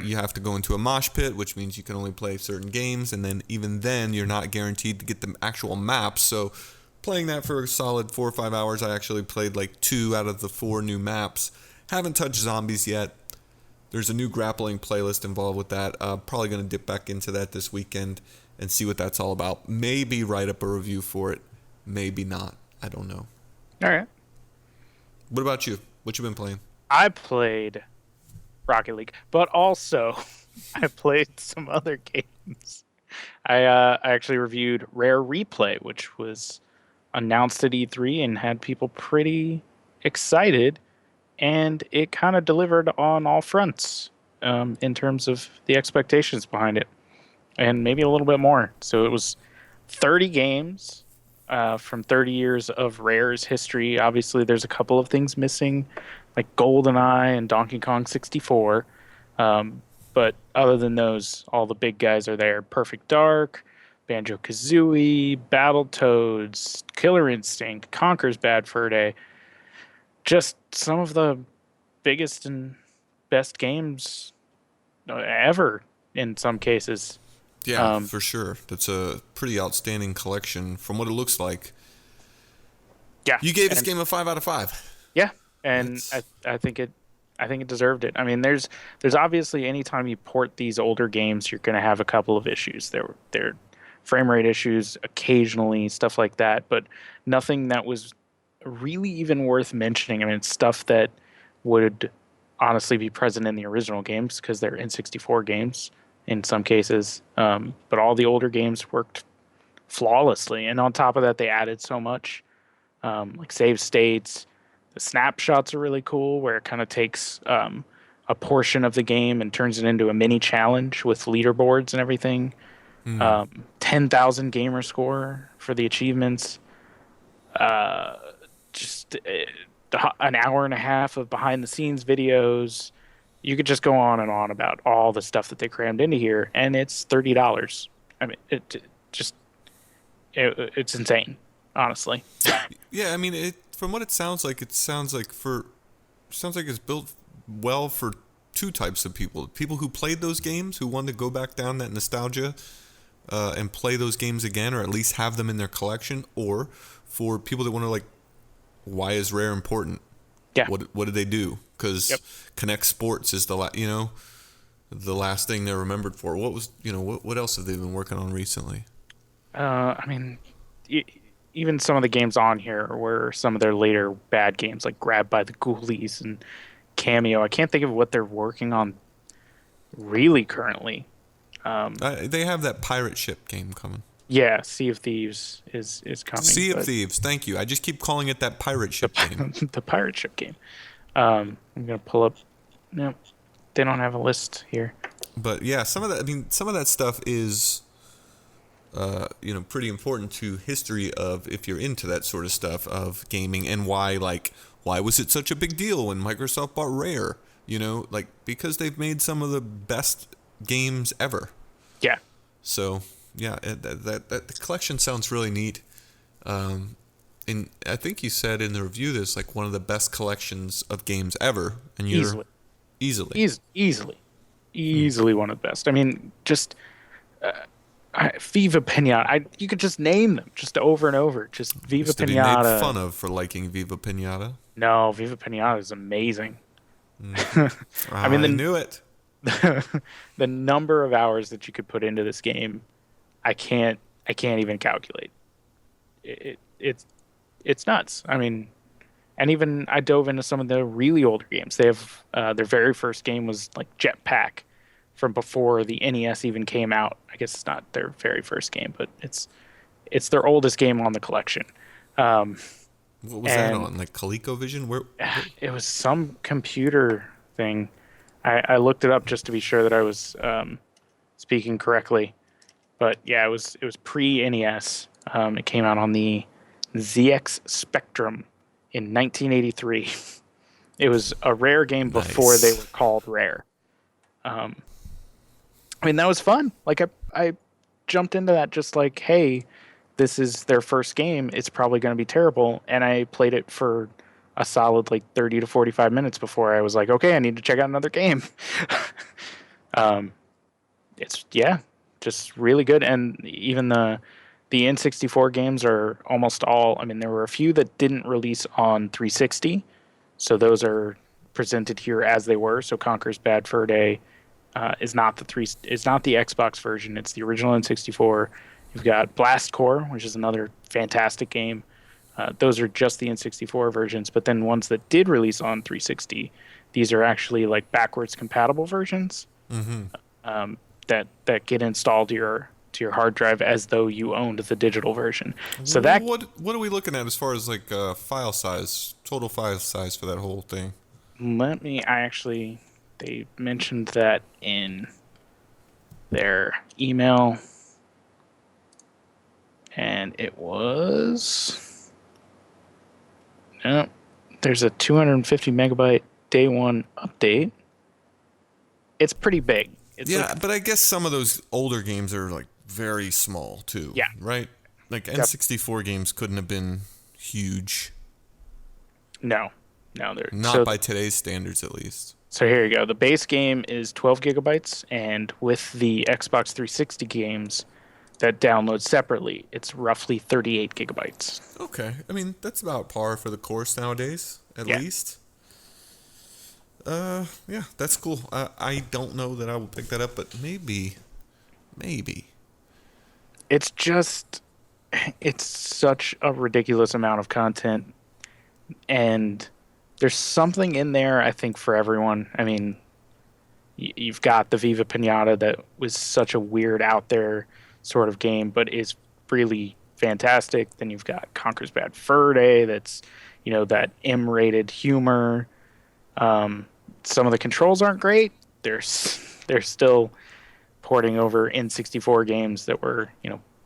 You have to go into a mosh pit, which means you can only play certain games, and then even then you're not guaranteed to get the actual maps. So playing that for a solid 4 or 5 hours, I actually played like 2 out of the 4 new maps. Haven't touched zombies yet. There's a new grappling playlist involved with that. Probably going to dip back into that this weekend and see what that's all about. Maybe write up a review for it. Maybe not. I don't know. All right. What about you? What you been playing? I played Rocket League, but also I played some other games. I actually reviewed Rare Replay, which was announced at E3 and had people pretty excited, and it kind of delivered on all fronts in terms of the expectations behind it, and maybe a little bit more. So it was 30 games. From 30 years of Rare's history. Obviously, there's a couple of things missing, like GoldenEye and Donkey Kong 64. But other than those, all the big guys are there. Perfect Dark, Banjo-Kazooie, Battletoads, Killer Instinct, Conker's Bad Fur Day. Just some of the biggest and best games ever in some cases. Yeah, for sure. That's a pretty outstanding collection from what it looks like. Yeah, you gave this game a 5 out of 5. Yeah, and I think it deserved it. I mean, there's obviously anytime you port these older games, you're going to have a couple of issues. There frame rate issues occasionally, stuff like that, but nothing that was really even worth mentioning. I mean, it's stuff that would honestly be present in the original games because they're N64 games. In some cases, but all the older games worked flawlessly. And on top of that, they added so much, like save states. The snapshots are really cool, where it kind of takes a portion of the game and turns it into a mini challenge with leaderboards and everything. 10,000 gamer score for the achievements. Just an hour and a half of behind the scenes videos. You could just go on and on about all the stuff that they crammed into here, and it's $30. I mean, it's insane, honestly. Yeah, I mean, from what it sounds like it's built well for two types of people: people who played those games, who want to go back down that nostalgia and play those games again, or at least have them in their collection, or for people that want to like, why is Rare important? Yeah. What did they do? Because Connect Sports is the last thing they're remembered for. What was what else have they been working on recently? I mean, even some of the games on here were some of their later bad games, like Grabbed by the Ghoulies and Cameo. I can't think of what they're working on really currently. They have that pirate ship game coming. Yeah, Sea of Thieves is coming. Sea of Thieves, thank you. I just keep calling it that pirate ship game. The pirate ship game. I'm gonna pull up. No, they don't have a list here. But yeah, some of that stuff is, pretty important to history of, if you're into that sort of stuff of gaming, and why was it such a big deal when Microsoft bought Rare? Because they've made some of the best games ever. Yeah. So yeah, that the collection sounds really neat. And I think you said in the review this like one of the best collections of games ever, and you're easily one of the best. I mean, just Viva Pinata. You could just name them just over and over. Just Viva Pinata. Pinata. Made fun of for liking Viva Pinata. No, Viva Pinata is amazing. I knew it. The number of hours that you could put into this game, I can't even calculate. It's nuts. I mean, and even I dove into some of the really older games. They have their very first game was like Jetpack from before the NES even came out. I guess it's not their very first game, but it's their oldest game on the collection. What was that on? Like ColecoVision? Where? It was some computer thing. I looked it up just to be sure that I was speaking correctly. But yeah, it was pre-NES. It came out on the ZX Spectrum in 1983. It was a Rare game before they were called Rare. I mean, that was fun. Like I jumped into that just like, hey, this is their first game. It's probably going to be terrible. And I played it for a solid like 30 to 45 minutes before I was like, okay, I need to check out another game. It's just really good. And even the N64 games are almost all, I mean, there were a few that didn't release on 360. So those are presented here as they were. So Conker's Bad Fur Day is not the Xbox version. It's the original N64. You've got Blast Corps, which is another fantastic game. Those are just the N64 versions, but then ones that did release on 360, these are actually like backwards compatible versions that get installed to your hard drive as though you owned the digital version. So that what are we looking at as far as like file size, total file size for that whole thing? They mentioned that in their email, and it was. No, there's a 250 megabyte day one update. It's pretty big. But I guess some of those older games are like very small too. Yeah. Right? Like N64 games couldn't have been huge. No, they're not by today's standards at least. So here you go. The base game is 12 gigabytes, and with the Xbox 360 games that download separately, it's roughly 38 gigabytes. Okay. I mean, that's about par for the course nowadays, at least. Yeah, that's cool. I don't know that I will pick that up, but maybe. It's such a ridiculous amount of content, and there's something in there, I think, for everyone. I mean, you've got the Viva Pinata that was such a weird, out there sort of game, but is really fantastic. Then you've got Conker's Bad Fur Day, that's, that M-rated humor. Some of the controls aren't great. They're still porting over N64 games that were,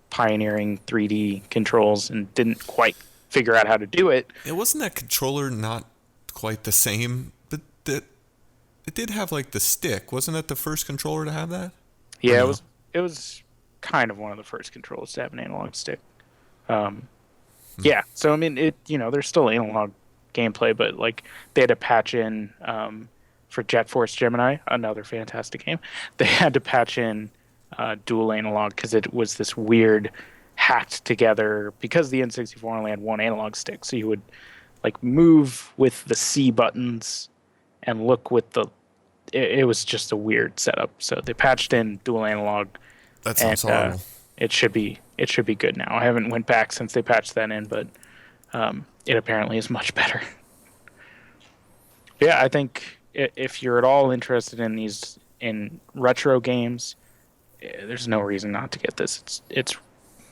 pioneering 3D controls and didn't quite figure out how to do it. It wasn't that controller not quite the same, but it did have like the stick. Wasn't that the first controller to have that? Yeah, no? It was kind of one of the first controllers to have an analog stick. Yeah, so I mean, there's still analog gameplay, but like they had to patch in for Jet Force Gemini, another fantastic game, they had to patch in dual analog because it was this weird hacked together, because the N64 only had one analog stick, so you would like move with the C buttons and look with the it was just a weird setup. So they patched in dual analog. That sounds horrible. It should be good now. I haven't went back since they patched that in, but it apparently is much better. Yeah, I think if you're at all interested in retro games, there's no reason not to get this. It's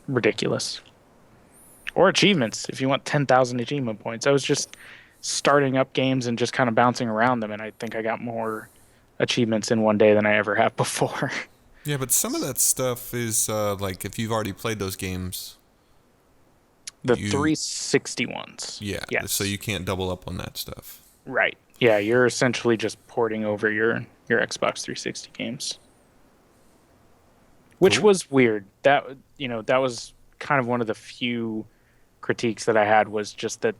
ridiculous. Or achievements, if you want 10,000 achievement points. I was just starting up games and just kind of bouncing around them, and I think I got more achievements in one day than I ever have before. Yeah, but some of that stuff is like if you've already played those games. The 360 ones. Yeah, yes. So you can't double up on that stuff. Right. Yeah, you're essentially just porting over your Xbox 360 games. Which was weird. That was kind of one of the few critiques that I had, was just that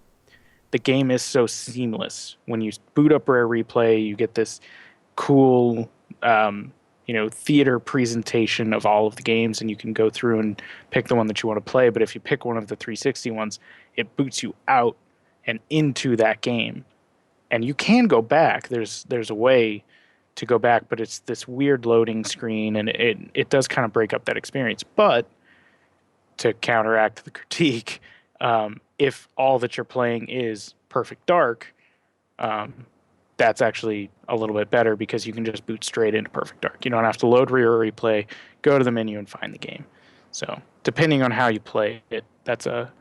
the game is so seamless. When you boot up Rare Replay, you get this cool theater presentation of all of the games, and you can go through and pick the one that you want to play. But if you pick one of the 360 ones, it boots you out and into that game. And you can go back. There's a way to go back, but it's this weird loading screen, and it does kind of break up that experience. But to counteract the critique, if all that you're playing is Perfect Dark, that's actually a little bit better, because you can just boot straight into Perfect Dark. You don't have to load Rare Replay, go to the menu, and find the game. So depending on how you play it, that's a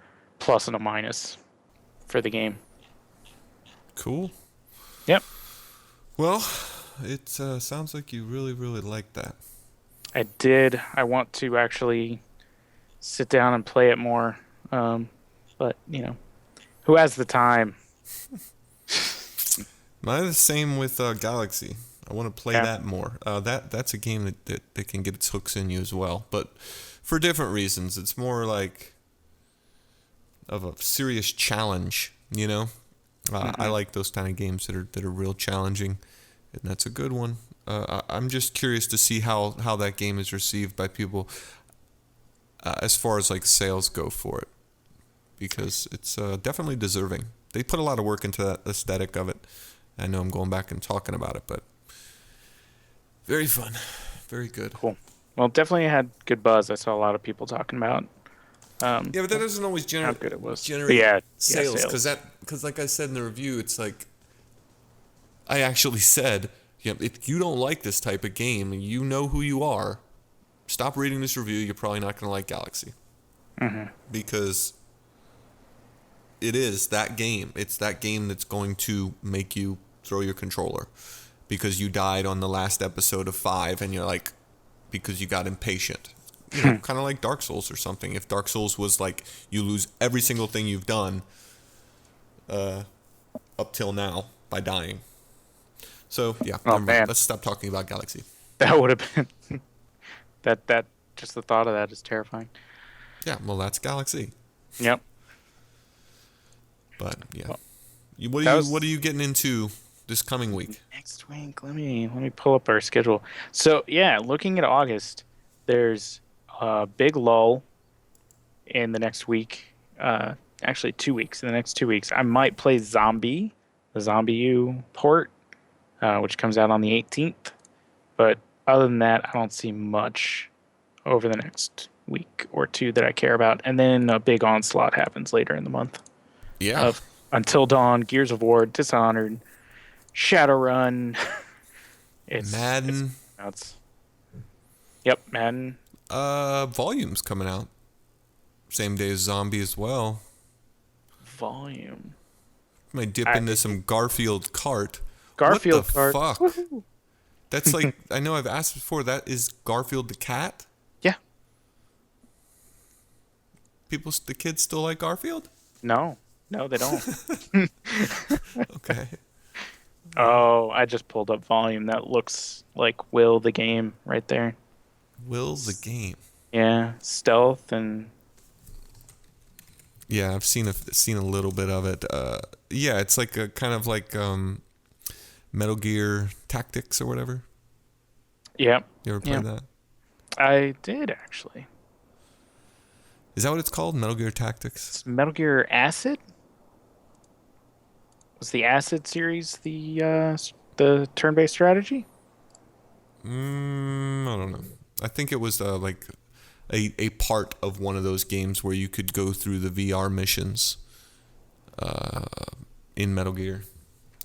plus and a minus for the game. Cool. Yep. Well, it sounds like you really, really like that. I did. I want to actually sit down and play it more. But, who has the time? Mine is the same with Galak-Z. I want to play that more. That's a game that can get its hooks in you as well, but for different reasons. It's more like of a serious challenge, I like those kind of games that are real challenging, and that's a good one. I'm just curious to see how that game is received by people as far as like sales go for it, because it's definitely deserving. They put a lot of work into that aesthetic of it. I know I'm going back and talking about it, but very fun, very good. Cool. Well, definitely had good buzz. I saw a lot of people talking about. But that doesn't always generate sales, because like I said in the review, it's like I actually said, if you don't like this type of game, and you know who you are, stop reading this review. You're probably not going to like Galak-Z, because it is that game. It's that game that's going to make you throw your controller because you died on the last episode of 5, and you're like, because you got impatient. Kind of like Dark Souls or something. If Dark Souls was like you lose every single thing you've done up till now by dying. So yeah, man, let's stop talking about Galak-Z. That would have been that just the thought of that is terrifying. Yeah, well, that's Galak-Z. Yep. But yeah, what are you getting into this coming week? Next week, let me pull up our schedule. So yeah, looking at August, there's a big lull in the next week. Actually, 2 weeks. In the next 2 weeks, I might play Zombie, the Zombie U port, which comes out on the 18th. But other than that, I don't see much over the next week or two that I care about. And then a big onslaught happens later in the month. Yeah. Of Until Dawn, Gears of War, Dishonored, Shadowrun. Madden. Yep, Madden. Volume's coming out. Same day as Zombie as well. Volume. Might dip into some Garfield Kart. Garfield Kart. What the fuck? Woo-hoo. That's like, I know I've asked before, that is Garfield the cat? Yeah. The kids still like Garfield? No, they don't. Okay. Oh, I just pulled up Volume. That looks like Will the game right there. Will the game. Yeah, stealth and. Yeah, I've seen a little bit of it. Yeah, it's like a kind of like Metal Gear Tactics or whatever. Yep. You ever played that? I did, actually. Is that what it's called? Metal Gear Tactics? It's Metal Gear Acid? Was the Acid series the turn-based strategy? I don't know. I think it was like a part of one of those games where you could go through the VR missions in Metal Gear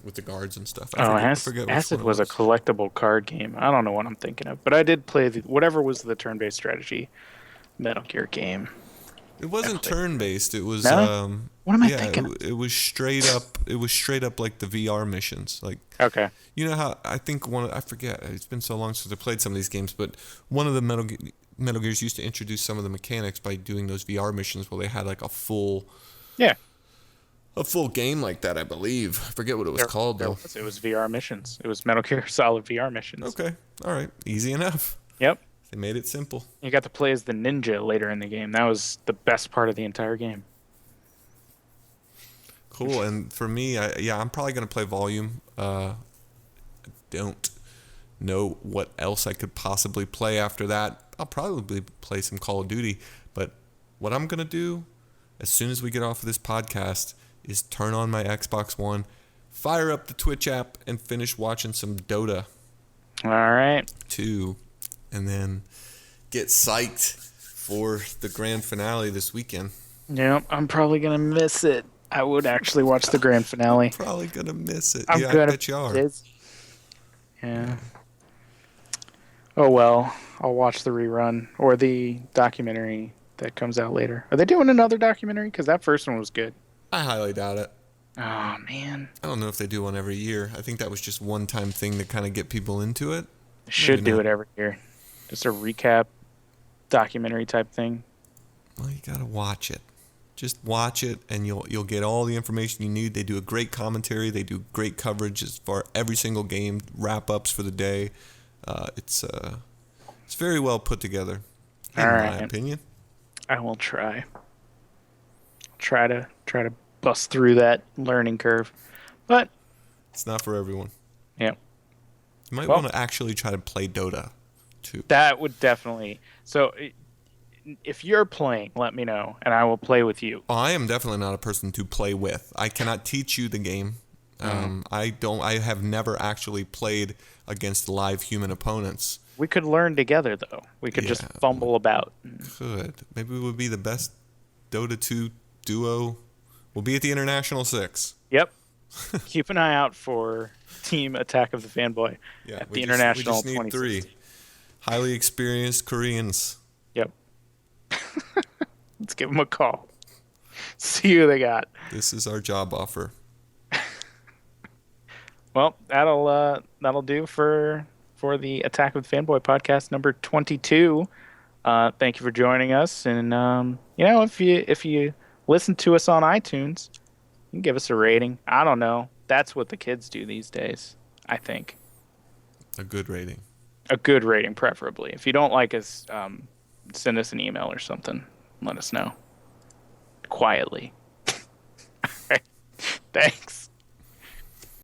with the guards and stuff. I forget Acid was a collectible card game. I don't know what I'm thinking of, but I did play whatever was the turn-based strategy Metal Gear game. It wasn't turn-based. It was no? What am I thinking? It was straight up. It was straight up like the VR missions. Like, okay. You know how I think I forget. It's been so long since I played some of these games, but one of the Metal Gears used to introduce some of the mechanics by doing those VR missions where they had like a full game like that, I believe. I forget what it was called though. It was VR missions. It was Metal Gear Solid VR missions. Okay. All right. Easy enough. Yep. They made it simple. You got to play as the ninja later in the game. That was the best part of the entire game. Cool. And for me, I'm probably going to play Volume. I don't know what else I could possibly play after that. I'll probably play some Call of Duty. But what I'm going to do as soon as we get off of this podcast is turn on my Xbox One, fire up the Twitch app, and finish watching some Dota. All right. 2. And then get psyched for the grand finale this weekend. Yep, I'm probably going to miss it. I would actually watch the grand finale. Probably going to miss it. I bet you are. Yeah. Oh, well, I'll watch the rerun or the documentary that comes out later. Are they doing another documentary? Because that first one was good. I highly doubt it. Oh, man. I don't know if they do one every year. I think that was just one-time thing to kind of get people into it. Should do it every year. Just a recap documentary type thing. Well, you got to watch it. Just watch it, and you'll get all the information you need. They do a great commentary. They do great coverage as far every single game, wrap-ups for the day. It's very well put together, in my opinion. I will try. Try to bust through that learning curve, but it's not for everyone. Yeah. You might want to actually try to play Dota, too. That would definitely. So, if you're playing, let me know, and I will play with you. Oh, I am definitely not a person to play with. I cannot teach you the game. I have never actually played against live human opponents. We could learn together, though. We could just fumble about. Could. Maybe we would be the best Dota 2 duo. We'll be at the International 6. Yep. Keep an eye out for Team Attack of the Fanboy at the International 26. We just need 3 highly experienced Koreans. Yep. Let's give them a call. See who they got. This is our job offer. Well, that'll do for the Attack of the Fanboy podcast number 22. Thank you for joining us, and if you listen to us on iTunes, you can give us a rating. I don't know. That's what the kids do these days, I think. A good rating. A good rating, preferably. If you don't like us, send us an email or something. Let us know. Quietly. All right. Thanks.